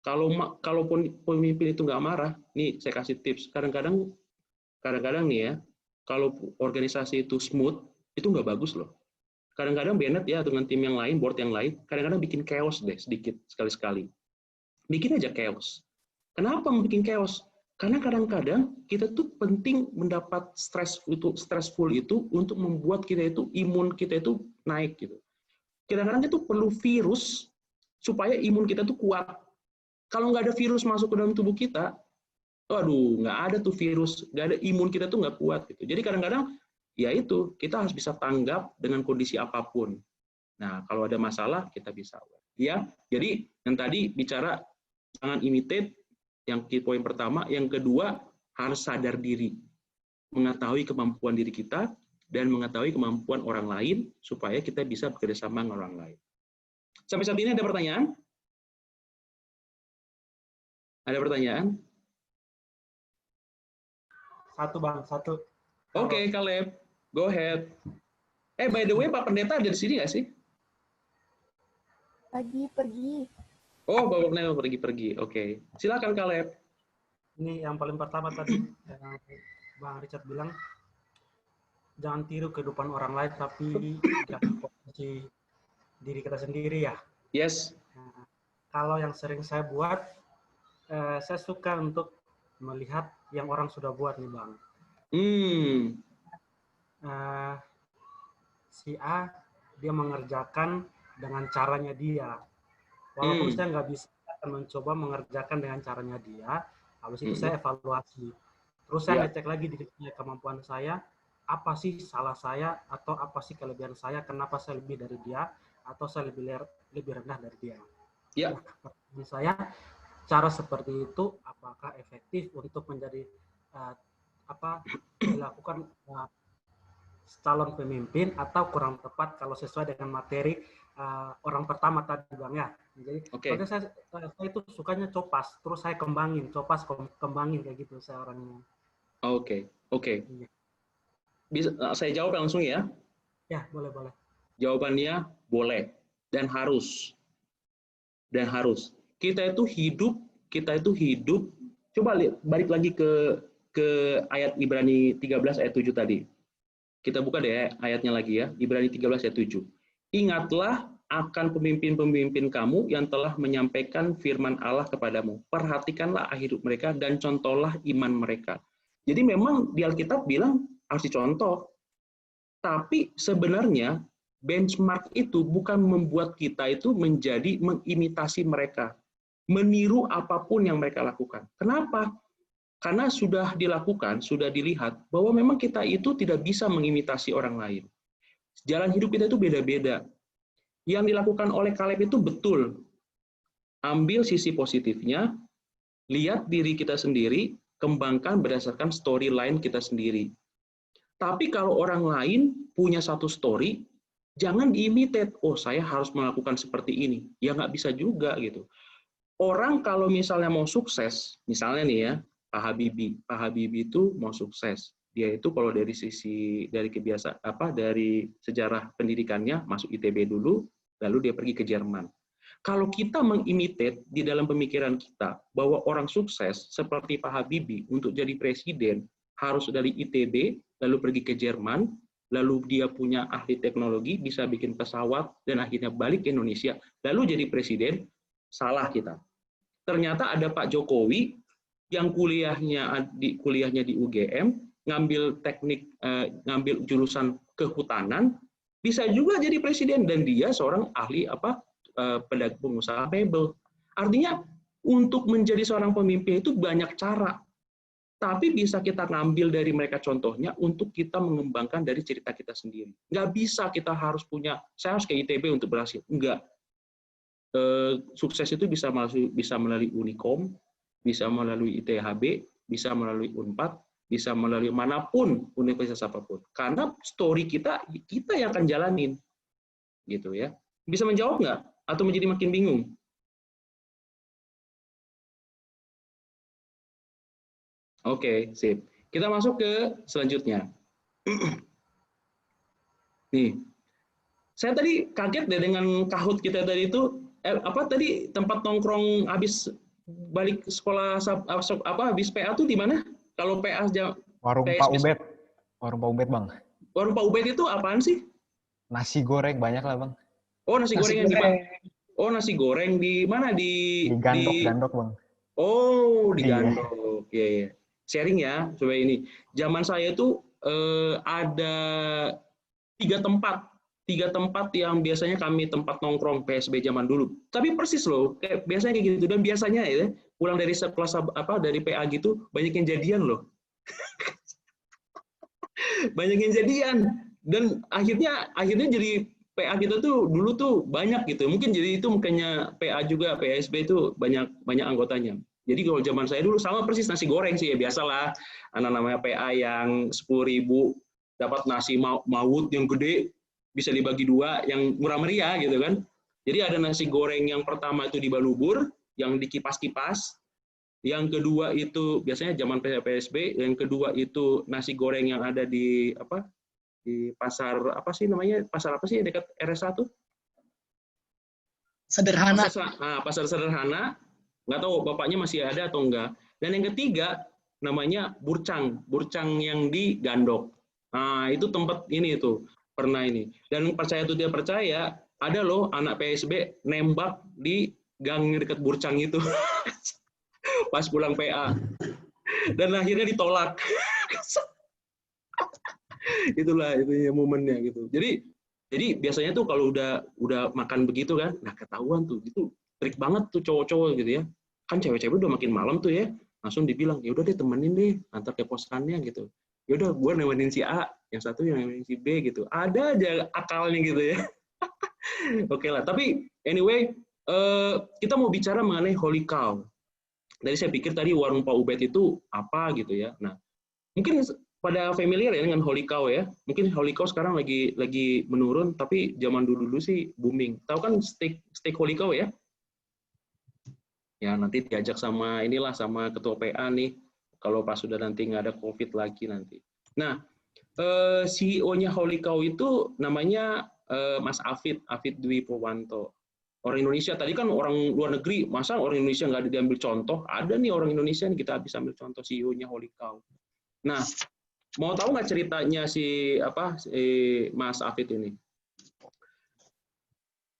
Kalau pemimpin itu nggak marah, nih saya kasih tips. Kadang-kadang nih ya, kalau organisasi itu smooth, itu nggak bagus loh. Kadang-kadang Bennett ya dengan tim yang lain, board yang lain, kadang-kadang bikin chaos deh sedikit sekali-sekali. Bikin aja chaos. Kenapa bikin chaos? Karena kadang-kadang kita tuh penting mendapat stressful itu untuk membuat kita itu imun kita itu naik gitu. Kadang-kadang itu perlu virus supaya imun kita tuh kuat. Kalau nggak ada virus masuk ke dalam tubuh kita, waduh, nggak ada tuh virus, nggak ada imun kita tuh nggak kuat gitu. Jadi kadang-kadang ya itu kita harus bisa tanggap dengan kondisi apapun. Nah, kalau ada masalah kita bisa. Ya, jadi yang tadi bicara jangan imitate, yang key point pertama, yang kedua harus sadar diri, mengetahui kemampuan diri kita dan mengetahui kemampuan orang lain supaya kita bisa bekerja sama dengan orang lain. Sampai saat ini ada pertanyaan? Ada pertanyaan? Satu Bang, satu. Oke, Caleb, go ahead. By the way, Pak Pendeta ada di sini nggak sih? Lagi pergi. Oh, Bapak Pendeta pergi. Oke. Silakan, Caleb. Ini yang paling pertama tadi, yang Bang Richard bilang, jangan tiru kehidupan orang lain, tapi jangan posisi diri kita sendiri ya. Yes. Nah, kalau yang sering saya buat, saya suka untuk melihat yang orang sudah buat nih Bang. Si A, dia mengerjakan dengan caranya dia. Walaupun saya nggak bisa mencoba mengerjakan dengan caranya dia, habis itu saya evaluasi. Terus saya ngecek lagi di kemampuan saya, apa sih salah saya, atau apa sih kelebihan saya, kenapa saya lebih dari dia, atau saya lebih rendah dari dia. Yeah. Nah, saya, cara seperti itu apakah efektif untuk menjadi dilakukan calon pemimpin atau kurang tepat kalau sesuai dengan materi orang pertama tadi Bang ya. Jadi saya itu sukanya copas, terus saya kembangin kayak gitu saya orangnya. Oke. Bisa saya jawab langsung ya? Ya, boleh. Jawabannya boleh dan harus. Dan harus. Kita itu hidup. Coba balik lagi ke ayat Ibrani 13 ayat 7 tadi. Kita buka deh ayatnya lagi ya, Ibrani 13 ayat 7. Ingatlah akan pemimpin-pemimpin kamu yang telah menyampaikan firman Allah kepadamu. Perhatikanlah akhir hidup mereka dan contohlah iman mereka. Jadi memang di Alkitab bilang harus dicontoh. Tapi sebenarnya benchmark itu bukan membuat kita itu menjadi mengimitasi mereka. Meniru apapun yang mereka lakukan. Kenapa? Karena sudah dilakukan, sudah dilihat bahwa memang kita itu tidak bisa mengimitasi orang lain. Jalan hidup kita itu beda-beda. Yang dilakukan oleh Kaleb itu betul. Ambil sisi positifnya, lihat diri kita sendiri, kembangkan berdasarkan storyline kita sendiri. Tapi kalau orang lain punya satu story, jangan diimitate. Oh, saya harus melakukan seperti ini. Ya nggak bisa juga gitu. Orang kalau misalnya mau sukses, misalnya nih ya, Pak Habibie itu mau sukses. Dia itu kalau dari kebiasaan dari sejarah pendidikannya masuk ITB dulu, lalu dia pergi ke Jerman. Kalau kita mengimitate di dalam pemikiran kita bahwa orang sukses seperti Pak Habibie untuk jadi presiden harus dari ITB, lalu pergi ke Jerman, lalu dia punya ahli teknologi, bisa bikin pesawat, dan akhirnya balik ke Indonesia, lalu jadi presiden, salah kita. Ternyata ada Pak Jokowi yang kuliahnya di UGM, ngambil jurusan kehutanan, bisa juga jadi presiden, dan dia seorang ahli pengusaha mebel. Artinya untuk menjadi seorang pemimpin itu banyak cara, tapi bisa kita ngambil dari mereka contohnya untuk kita mengembangkan dari cerita kita sendiri. Nggak bisa kita harus punya, saya harus ke ITB untuk berhasil. Enggak. Sukses itu bisa melalui Unicom, bisa melalui ITHB, bisa melalui Unpad, bisa melalui manapun, universitas apapun. Karena story kita yang akan jalanin. Gitu ya. Bisa menjawab nggak? Atau menjadi makin bingung? Oke, sip. Kita masuk ke selanjutnya. Nih, saya tadi kaget deh dengan kahut kita tadi itu, tempat nongkrong habis balik sekolah habis PA tuh di mana? Kalau PA Warung Pak Ubed. Warung Pak Ubed, Bang. Warung Pak Ubed itu apaan sih? Nasi goreng banyak lah, Bang. Oh, nasi goreng yang di Oh, nasi goreng di mana? Di Gandok, Bang. Oh, di Gandok. Iya. Sharing ya, coba ini. Zaman saya tuh ada tiga tempat yang biasanya kami tempat nongkrong PSB zaman dulu. Tapi persis loh, biasanya kayak gitu. Dan biasanya ya, pulang dari kelas dari PA gitu, banyak yang jadian loh. Banyak yang jadian. Dan akhirnya jadi PA kita tuh dulu tuh banyak gitu. Mungkin jadi itu makanya PA juga, PSB itu banyak anggotanya. Jadi kalau zaman saya dulu sama persis nasi goreng sih ya, biasalah. Anak namanya PA yang 10.000 dapat nasi mawut yang gede, bisa dibagi dua, yang murah meriah gitu kan. Jadi ada nasi goreng yang pertama itu di Balubur, yang dikipas-kipas. Yang kedua itu biasanya zaman PSB, yang kedua itu nasi goreng yang ada di pasar Pasar apa sih dekat RS1? Sederhana. Pasar Sederhana. Nggak tahu bapaknya masih ada atau enggak. Dan yang ketiga namanya Burcang yang di Gandok. Nah, itu tempat ini itu pernah ini. Dan percaya atau tidak percaya, ada loh anak PSB nembak di gang dekat Burcang itu. Pas pulang PA. Dan akhirnya ditolak. Itulah itu momennya gitu. Jadi biasanya tuh kalau udah makan begitu kan, nah ketahuan tuh, itu trik banget tuh cowok-cowok gitu ya. Kan cewek-cewek udah makin malam tuh ya, langsung dibilang, ya udah deh temenin deh, antar ke kosannya gitu. Ya udah gue nemenin si A, yang satu yang nemenin si B gitu. Ada aja akalnya gitu ya. Oke lah, tapi anyway, kita mau bicara mengenai Holy Cow. Dari saya pikir tadi warung Pak Ubed itu apa gitu ya. Nah, mungkin pada familiar ya dengan Holy Cow ya. Mungkin Holy Cow sekarang lagi menurun, tapi zaman dulu sih booming. Tahu kan steak Holy Cow ya? Ya nanti diajak sama ketua PA nih, kalau pas sudah nanti nggak ada COVID lagi nanti. Nah, CEO-nya Holy Cow itu namanya Mas Afid Dwi Purwanto. Orang Indonesia, tadi kan orang luar negeri, masa orang Indonesia nggak diambil contoh? Ada nih orang Indonesia nih, kita bisa ambil contoh CEO-nya Holy Cow. Nah, mau tahu nggak ceritanya si Mas Afid ini?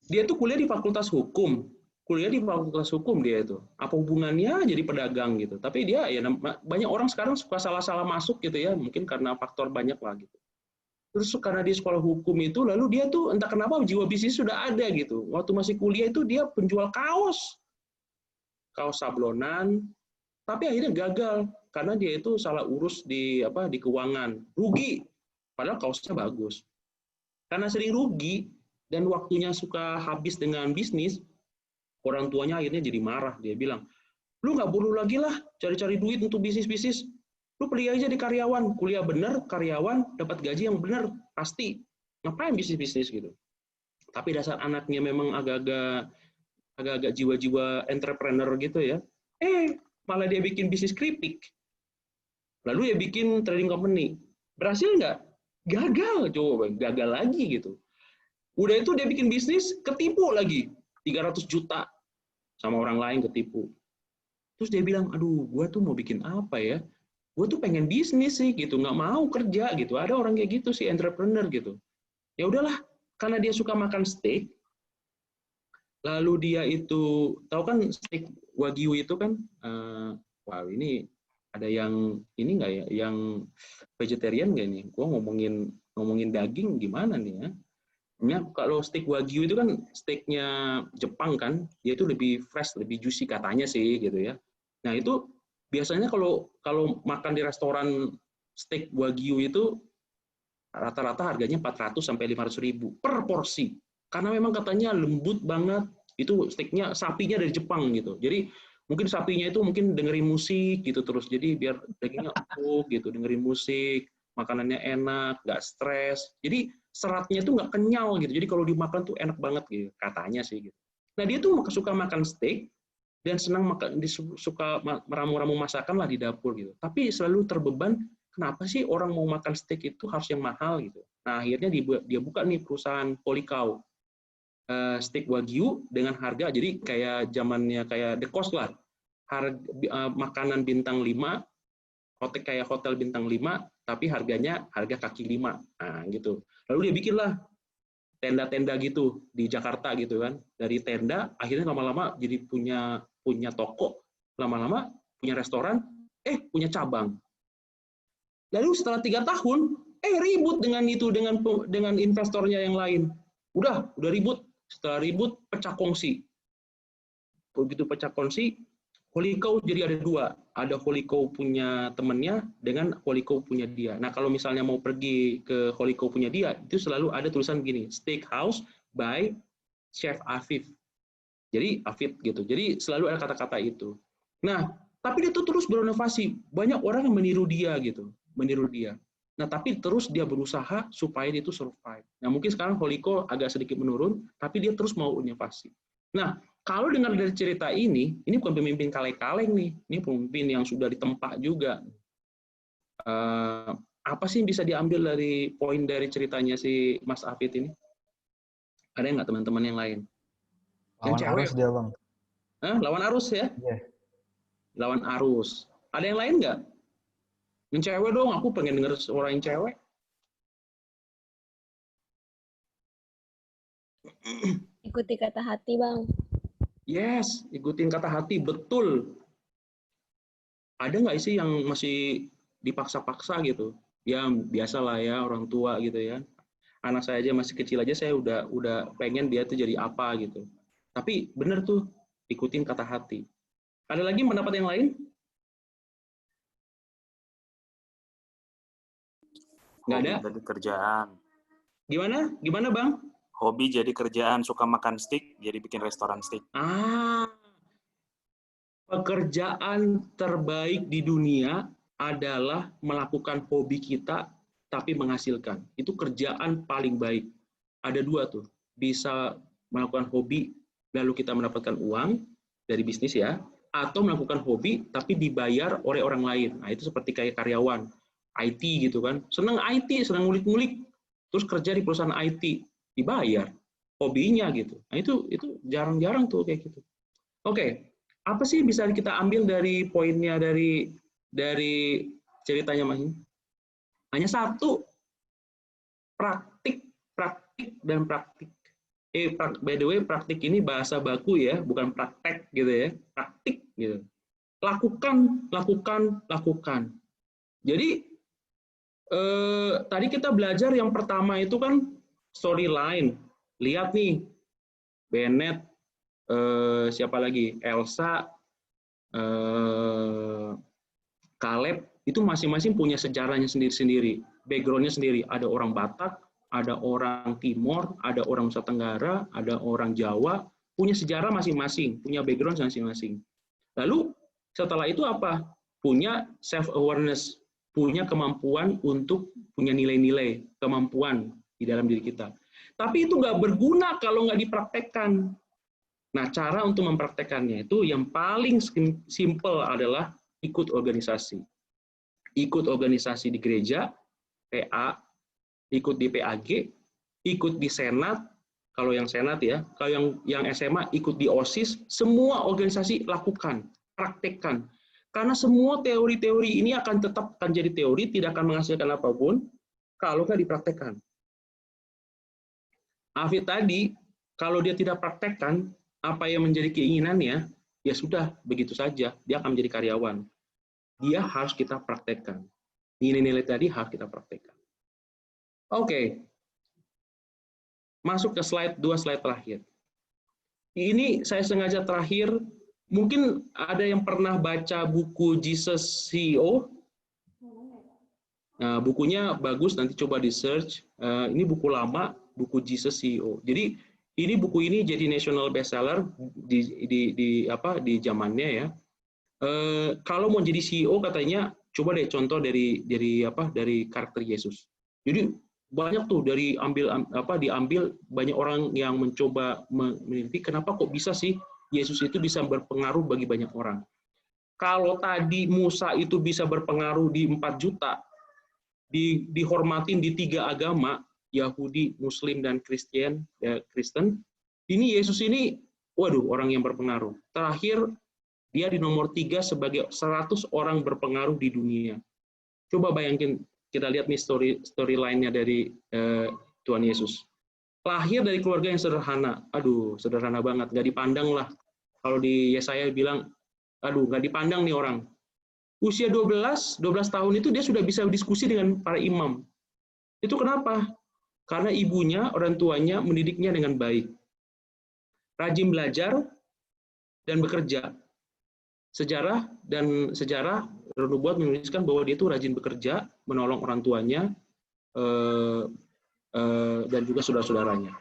Dia tuh kuliah di Fakultas Hukum. Dia itu. Apa hubungannya jadi pedagang gitu. Tapi dia ya banyak orang sekarang suka salah-salah masuk gitu ya, mungkin karena faktor banyak lah gitu. Terus karena dia sekolah hukum itu, lalu dia tuh entah kenapa jiwa bisnis sudah ada gitu. Waktu masih kuliah itu dia penjual kaos sablonan, tapi akhirnya gagal karena dia itu salah urus di keuangan, rugi. Padahal kaosnya bagus. Karena sering rugi dan waktunya suka habis dengan bisnis, orang tuanya akhirnya jadi marah. Dia bilang, lu nggak perlu lagi lah cari-cari duit untuk bisnis. Lu pergi aja di karyawan, kuliah bener, karyawan, dapat gaji yang bener, pasti. Ngapain bisnis gitu. Tapi dasar anaknya memang agak-agak jiwa-jiwa entrepreneur gitu ya. Malah dia bikin bisnis keripik. Lalu dia bikin trading company. Berhasil nggak? Gagal, coba. Gagal lagi gitu. Udah itu dia bikin bisnis, ketipu lagi. 300 juta sama orang lain ketipu. Terus dia bilang, aduh, gue tuh mau bikin apa ya? Gue tuh pengen bisnis sih gitu, nggak mau kerja gitu. Ada orang kayak gitu sih, entrepreneur gitu. Ya udahlah, karena dia suka makan steak, lalu dia itu tahu kan steak wagyu itu kan, wow ini ada yang ini nggak ya, yang vegetarian nggak nih? Gue ngomongin daging gimana nih ya? Ya, kalau steak wagyu itu kan steaknya Jepang kan, dia itu lebih fresh, lebih juicy katanya sih gitu ya. Nah itu biasanya kalau makan di restoran steak wagyu itu rata-rata harganya 400 sampai 500 ribu per porsi. Karena memang katanya lembut banget, itu steaknya sapinya dari Jepang gitu. Jadi mungkin sapinya itu mungkin dengerin musik gitu terus. Jadi biar dagingnya empuk gitu, dengerin musik, makanannya enak, nggak stres. Jadi seratnya itu nggak kenyal gitu. Jadi kalau dimakan tuh enak banget gitu, katanya sih gitu. Nah dia tuh suka makan steak dan senang makan, suka meramu-ramu masakan lah di dapur gitu. Tapi selalu terbeban, kenapa sih orang mau makan steak itu harus yang mahal gitu. Nah akhirnya dia buka nih perusahaan Holy Cow, steak wagyu dengan harga, jadi kayak zamannya kayak The Cost lah, makanan bintang 5, hotel bintang 5, tapi harganya harga kaki 5, nah gitu. Lalu dia bikinlah tenda-tenda gitu di Jakarta gitu kan, dari tenda akhirnya lama-lama jadi punya toko, lama-lama punya restoran, punya cabang. Lalu setelah 3 tahun, ribut dengan investornya yang lain. Udah ribut. Setelah ribut, pecah kongsi. Begitu pecah kongsi, Holy Cow jadi ada 2. Ada Holy Cow punya temannya dengan Holy Cow punya dia. Nah, kalau misalnya mau pergi ke Holy Cow punya dia, itu selalu ada tulisan gini, Steakhouse by Chef Afif. Jadi Afif gitu. Jadi selalu ada kata-kata itu. Nah, tapi dia tuh terus berinovasi. Banyak orang yang meniru dia gitu, meniru dia. Nah, tapi terus dia berusaha supaya dia itu survive. Nah, mungkin sekarang Holy Cow agak sedikit menurun, tapi dia terus mau inovasi. Nah, kalau dengar dari cerita ini bukan pemimpin kaleng-kaleng nih, ini pemimpin yang sudah ditempa juga. Apa sih yang bisa diambil dari poin dari ceritanya si Mas Afid ini? Ada nggak teman-teman yang lain? Lawan arus dia, Bang. Lawan arus ya? Iya. Lawan arus. Ada yang lain nggak? Yang cewek dong, aku pengen denger suara yang cewek. Ikuti kata hati, Bang. Yes, ikutin kata hati, betul. Ada nggak sih yang masih dipaksa-paksa gitu? Ya biasalah ya orang tua gitu ya. Anak saya aja masih kecil aja saya udah pengen dia tuh jadi apa gitu. Tapi bener tuh, ikutin kata hati. Ada lagi pendapat yang lain? Nggak ada? Jadi kerjaan. Gimana Bang? Hobi jadi kerjaan, suka makan steak, jadi bikin restoran steak. Pekerjaan terbaik di dunia adalah melakukan hobi kita, tapi menghasilkan. Itu kerjaan paling baik. Ada 2 tuh. Bisa melakukan hobi, lalu kita mendapatkan uang dari bisnis ya, atau melakukan hobi, tapi dibayar oleh orang lain. Nah, itu seperti kayak karyawan. IT gitu kan. Senang IT, senang ngulik-ngulik, terus kerja di perusahaan IT, dibayar. Hobinya gitu. Nah, itu jarang-jarang tuh kayak gitu. Oke, apa sih bisa kita ambil dari poinnya dari ceritanya Mas? Hanya satu, praktik, dan praktik. By the way, praktik ini bahasa baku ya, bukan praktek gitu ya, praktik gitu. Lakukan. Jadi tadi kita belajar yang pertama itu kan storyline. Lihat nih, Bennett, siapa lagi? Elsa, Caleb, itu masing-masing punya sejarahnya sendiri-sendiri, background-nya sendiri. Ada orang Batak, ada orang Timor, ada orang Nusa Tenggara, ada orang Jawa, punya sejarah masing-masing, punya background masing-masing. Lalu setelah itu apa? Punya self-awareness, punya kemampuan untuk punya nilai-nilai, kemampuan di dalam diri kita. Tapi itu nggak berguna kalau nggak dipraktekkan. Nah, cara untuk mempraktekannya itu yang paling simple adalah ikut organisasi. Ikut organisasi di gereja, PA, ikut di PAG, ikut di Senat, kalau yang Senat ya, kalau yang SMA ikut di OSIS, semua organisasi lakukan, praktekkan. Karena semua teori-teori ini akan tetap jadi teori, tidak akan menghasilkan apapun kalau nggak dipraktekkan. Afid tadi, kalau dia tidak praktekkan apa yang menjadi keinginannya, ya sudah, begitu saja, dia akan menjadi karyawan. Dia harus kita praktekkan. Nilai-nilai tadi harus kita praktekkan. Oke. Masuk ke dua slide terakhir. Ini saya sengaja terakhir, mungkin ada yang pernah baca buku Jesus CEO. Nah, bukunya bagus, nanti coba di search. Ini buku lama, buku Jesus CEO. Jadi buku ini jadi national bestseller di zamannya ya. Kalau mau jadi CEO katanya coba deh contoh dari karakter Yesus. Jadi banyak tuh diambil banyak orang yang mencoba meneliti kenapa kok bisa sih Yesus itu bisa berpengaruh bagi banyak orang. Kalau tadi Musa itu bisa berpengaruh di 4 juta, dihormatin di 3 agama, Yahudi, Muslim dan Kristen. Ini Yesus ini, waduh, orang yang berpengaruh. Terakhir dia di nomor 3 sebagai 100 orang berpengaruh di dunia. Coba bayangin, kita lihat nih storyline-nya dari Tuhan Yesus. Lahir dari keluarga yang sederhana. Aduh, sederhana banget. Nggak dipandang lah. Kalau di Yesaya bilang, aduh, nggak dipandang nih orang. Usia 12 tahun itu dia sudah bisa diskusi dengan para imam. Itu kenapa? Karena ibunya, orang tuanya mendidiknya dengan baik. Rajin belajar dan bekerja. Sejarah Nubuat menuliskan bahwa dia itu rajin bekerja, menolong orang tuanya, dan juga saudara-saudaranya.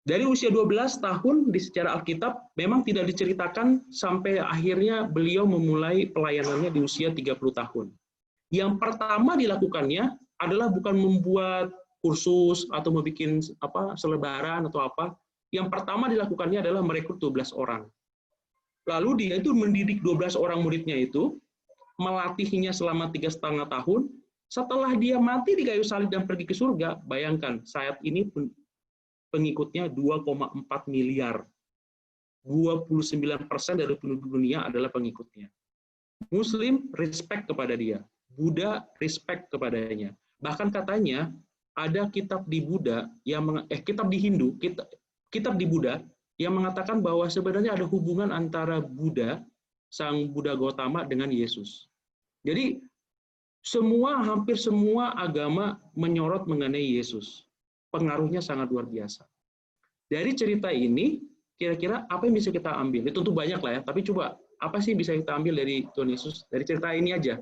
Dari usia 12 tahun di secara Alkitab memang tidak diceritakan sampai akhirnya beliau memulai pelayanannya di usia 30 tahun. Yang pertama dilakukannya adalah bukan membuat kursus atau membuat selebaran atau apa. Yang pertama dilakukannya adalah merekrut 12 orang. Lalu dia itu mendidik 12 orang muridnya itu, melatihnya selama 3,5 tahun. Setelah dia mati di kayu salib dan pergi ke surga, bayangkan saat ini pengikutnya 2,4 miliar. 29% dari penduduk dunia adalah pengikutnya. Muslim respect kepada dia, Buddha respect kepadanya. Bahkan katanya ada kitab di Buddha kitab di Hindu, kitab di Buddha yang mengatakan bahwa sebenarnya ada hubungan antara Buddha, sang Buddha Gautama dengan Yesus. Jadi hampir semua agama menyorot mengenai Yesus. Pengaruhnya sangat luar biasa. Dari cerita ini, kira-kira apa yang bisa kita ambil? Itu tentu banyak lah ya, tapi coba apa sih bisa kita ambil dari Tuhan Yesus? Dari cerita ini aja.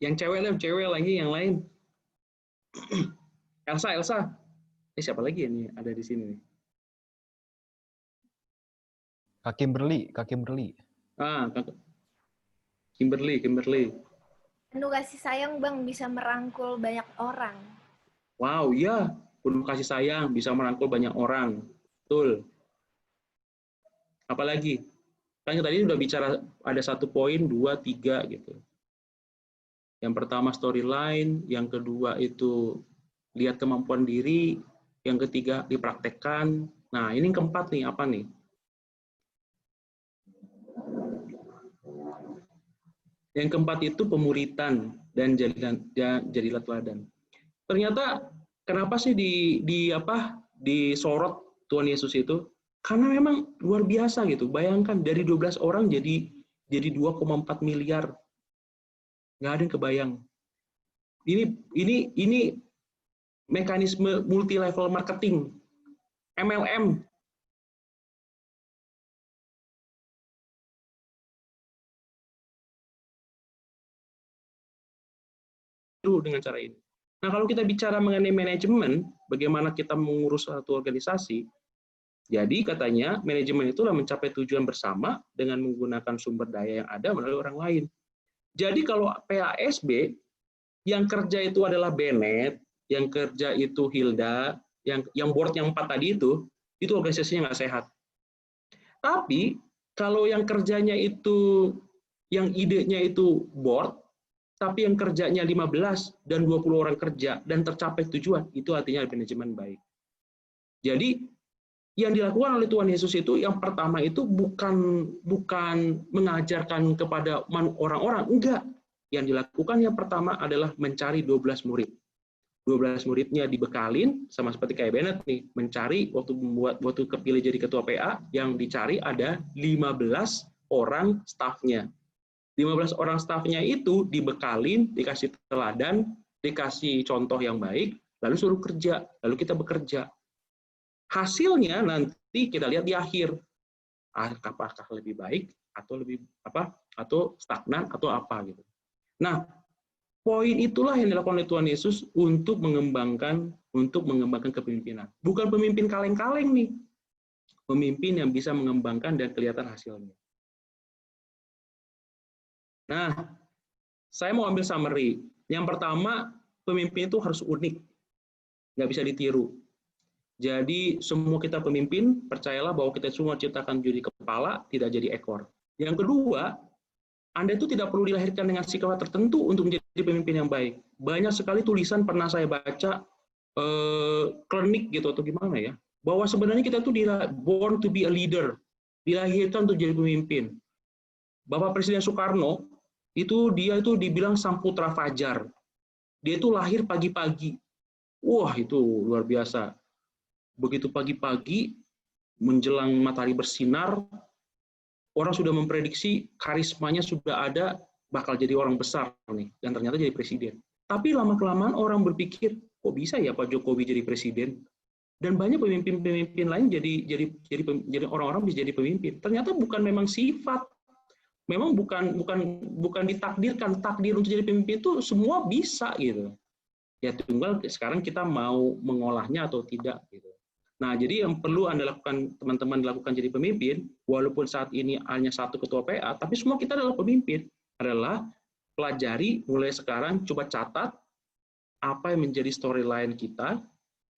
Yang cewek lagi, yang lain. Elsa. Siapa lagi ini ada di sini nih? Kak Kimberly. Kimberly. Penuh kasih sayang, Bang, bisa merangkul banyak orang. Wow, ya. Penuh kasih sayang, bisa merangkul banyak orang. Betul. Apalagi? Kan tadi udah bicara ada 1 poin, 2, 3 gitu. Yang pertama storyline, yang kedua itu lihat kemampuan diri, yang ketiga dipraktekkan. Nah, ini yang keempat nih, apa nih? Yang keempat itu pemuritan dan jadilah teladan. Ternyata kenapa sih disorot Tuhan Yesus itu? Karena memang luar biasa gitu. Bayangkan dari 12 orang jadi 2,4 miliar. Nggak ada yang kebayang. Ini mekanisme multi level marketing, MLM. Dengan cara ini. Nah, kalau kita bicara mengenai manajemen, bagaimana kita mengurus satu organisasi, jadi katanya manajemen itulah mencapai tujuan bersama dengan menggunakan sumber daya yang ada melalui orang lain. Jadi kalau PASB, yang kerja itu adalah Bennett, yang kerja itu Hilda, yang board yang 4 tadi itu organisasinya nggak sehat. Tapi kalau yang kerjanya itu, yang idenya itu board, tapi yang kerjanya 15 dan 20 orang kerja dan tercapai tujuan, itu artinya manajemen baik. Jadi yang dilakukan oleh Tuhan Yesus itu yang pertama itu bukan mengajarkan kepada orang-orang, enggak. Yang dilakukan yang pertama adalah mencari 12 murid. 12 muridnya dibekalin sama seperti kayak Bennett nih, mencari waktu kepilih jadi ketua PA, yang dicari ada 15 orang stafnya. 15 orang stafnya itu dibekalin, dikasih teladan, dikasih contoh yang baik, lalu suruh kerja, lalu kita bekerja. Hasilnya nanti kita lihat di akhir, apakah lebih baik atau stagnan atau apa gitu. Nah, poin itulah yang dilakukan oleh Tuhan Yesus untuk mengembangkan kepemimpinan. Bukan pemimpin kaleng-kaleng nih, pemimpin yang bisa mengembangkan dan kelihatan hasilnya. Nah, saya mau ambil summary. Yang pertama, pemimpin itu harus unik, nggak bisa ditiru. Jadi semua kita pemimpin, percayalah bahwa kita semua ciptakan jadi kepala, tidak jadi ekor. Yang kedua, Anda itu tidak perlu dilahirkan dengan sikap tertentu untuk menjadi pemimpin yang baik. Banyak sekali tulisan pernah saya baca, klinik gitu atau gimana ya, bahwa sebenarnya kita tuh born to be a leader, dilahirkan untuk jadi pemimpin. Bapak Presiden Soekarno, dia itu dibilang sang putra fajar. Dia itu lahir pagi-pagi. Wah, itu luar biasa. Begitu pagi-pagi, menjelang matahari bersinar, orang sudah memprediksi karismanya sudah ada, bakal jadi orang besar nih, dan ternyata jadi presiden. Tapi lama-kelamaan orang berpikir, kok bisa ya Pak Jokowi jadi presiden? Dan banyak pemimpin-pemimpin lain jadi orang-orang bisa jadi pemimpin. Ternyata bukan memang sifat. Memang bukan ditakdirkan, takdir untuk jadi pemimpin itu semua bisa gitu. Ya tinggal sekarang kita mau mengolahnya atau tidak gitu. Nah, jadi yang perlu Anda lakukan, teman-teman lakukan jadi pemimpin, walaupun saat ini hanya 1 ketua PA, tapi semua kita adalah pemimpin, adalah pelajari mulai sekarang, coba catat apa yang menjadi storyline kita,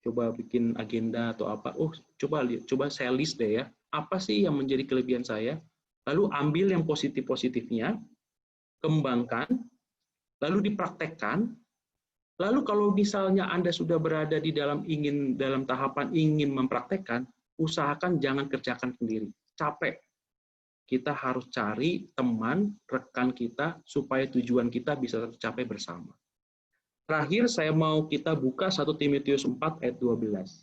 coba bikin agenda atau apa. Coba saya list deh ya, apa sih yang menjadi kelebihan saya? Lalu ambil yang positif-positifnya, kembangkan, lalu dipraktekkan. Lalu kalau misalnya Anda sudah berada di dalam tahapan ingin mempraktekkan, usahakan jangan kerjakan sendiri. Capek. Kita harus cari teman, rekan kita, supaya tujuan kita bisa tercapai bersama. Terakhir, saya mau kita buka 1 Timotius 4 ayat 12.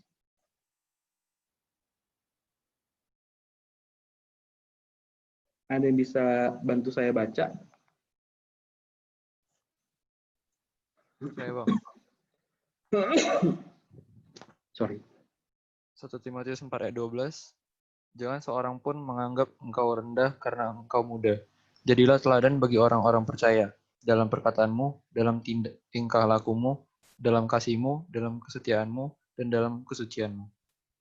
Ada yang bisa bantu saya baca? Saya, Bang. Sorry. 1 Timotius 4 ayat 12. Jangan seorang pun menganggap engkau rendah karena engkau muda. Jadilah teladan bagi orang-orang percaya dalam perkataanmu, dalam tingkah lakumu, dalam kasihmu, dalam kesetiaanmu, dan dalam kesucianmu.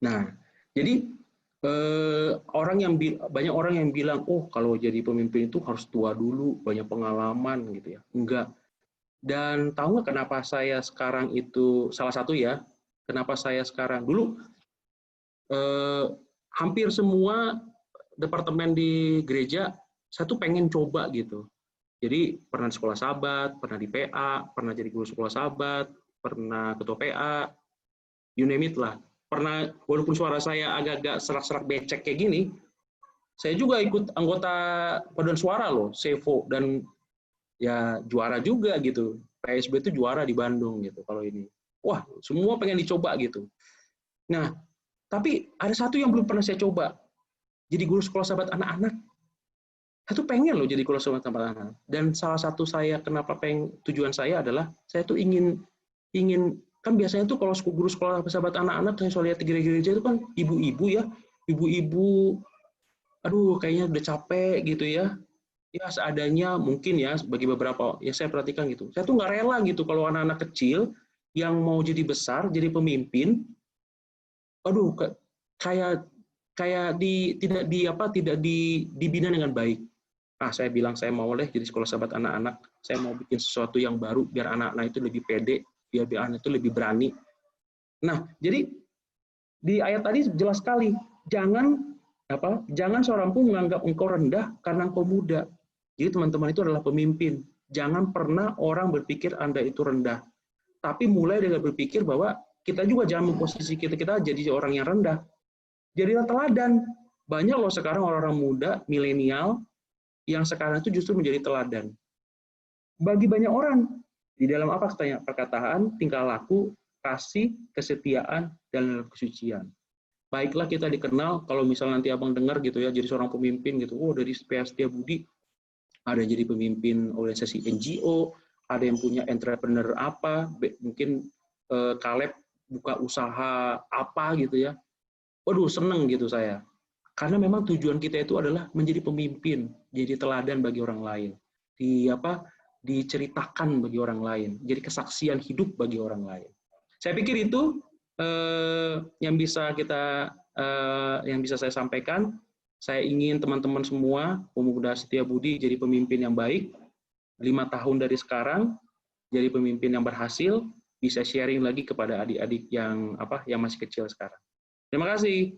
Nah, jadi banyak orang yang bilang, oh kalau jadi pemimpin itu harus tua dulu, banyak pengalaman gitu ya. Enggak. Dan tahu nggak kenapa saya sekarang itu, salah satu ya, kenapa saya sekarang dulu hampir semua departemen di gereja, saya tuh pengen coba gitu. Jadi pernah di sekolah sahabat, pernah di PA, pernah jadi guru sekolah sahabat, pernah ketua PA, you name it lah. Pernah, walaupun suara saya agak-agak serak-serak becek kayak gini, saya juga ikut anggota paduan suara loh, Sevo, dan ya juara juga gitu. PSB itu juara di Bandung gitu kalau ini. Wah, semua pengen dicoba gitu. Nah, tapi ada satu yang belum pernah saya coba. Jadi guru sekolah sahabat anak-anak. Saya tuh pengen loh jadi guru sekolah sahabat anak-anak. Dan salah satu saya kenapa tujuan saya adalah saya tuh ingin kan biasanya tuh kalau guru sekolah sahabat anak-anak saya selalu lihat di gereja itu kan ibu-ibu ya, ibu-ibu aduh kayaknya udah capek gitu ya. Ya seadanya mungkin ya bagi beberapa ya saya perhatikan gitu. Saya tuh nggak rela gitu kalau anak-anak kecil yang mau jadi besar, jadi pemimpin, aduh kayak tidak dibina dengan baik. Saya bilang saya mau jadi sekolah sahabat anak-anak, saya mau bikin sesuatu yang baru biar anak-anak itu lebih pede, biar anak itu lebih berani. Nah, jadi di ayat tadi jelas sekali, jangan seorang pun menganggap engkau rendah karena engkau muda. Jadi teman-teman itu adalah pemimpin. Jangan pernah orang berpikir Anda itu rendah. Tapi mulai dengan berpikir bahwa kita juga jangan memposisi kita jadi orang yang rendah. Jadilah teladan. Banyak loh sekarang orang-orang muda, milenial, yang sekarang itu justru menjadi teladan. Bagi banyak orang, di dalam apa perkataan, tingkah laku, kasih, kesetiaan, dan kesucian. Baiklah kita dikenal, kalau misalnya nanti abang dengar gitu ya, jadi seorang pemimpin gitu, dari PA Setiabudi, ada yang jadi pemimpin organisasi NGO, ada yang punya entrepreneur apa, mungkin Caleb buka usaha apa gitu ya. Waduh, seneng gitu saya. Karena memang tujuan kita itu adalah menjadi pemimpin, jadi teladan bagi orang lain. Diceritakan bagi orang lain, jadi kesaksian hidup bagi orang lain. Saya pikir itu yang bisa saya sampaikan. Saya ingin teman-teman semua pemuda Setiabudi jadi pemimpin yang baik. 5 tahun dari sekarang jadi pemimpin yang berhasil, bisa sharing lagi kepada adik-adik yang masih kecil sekarang. Terima kasih.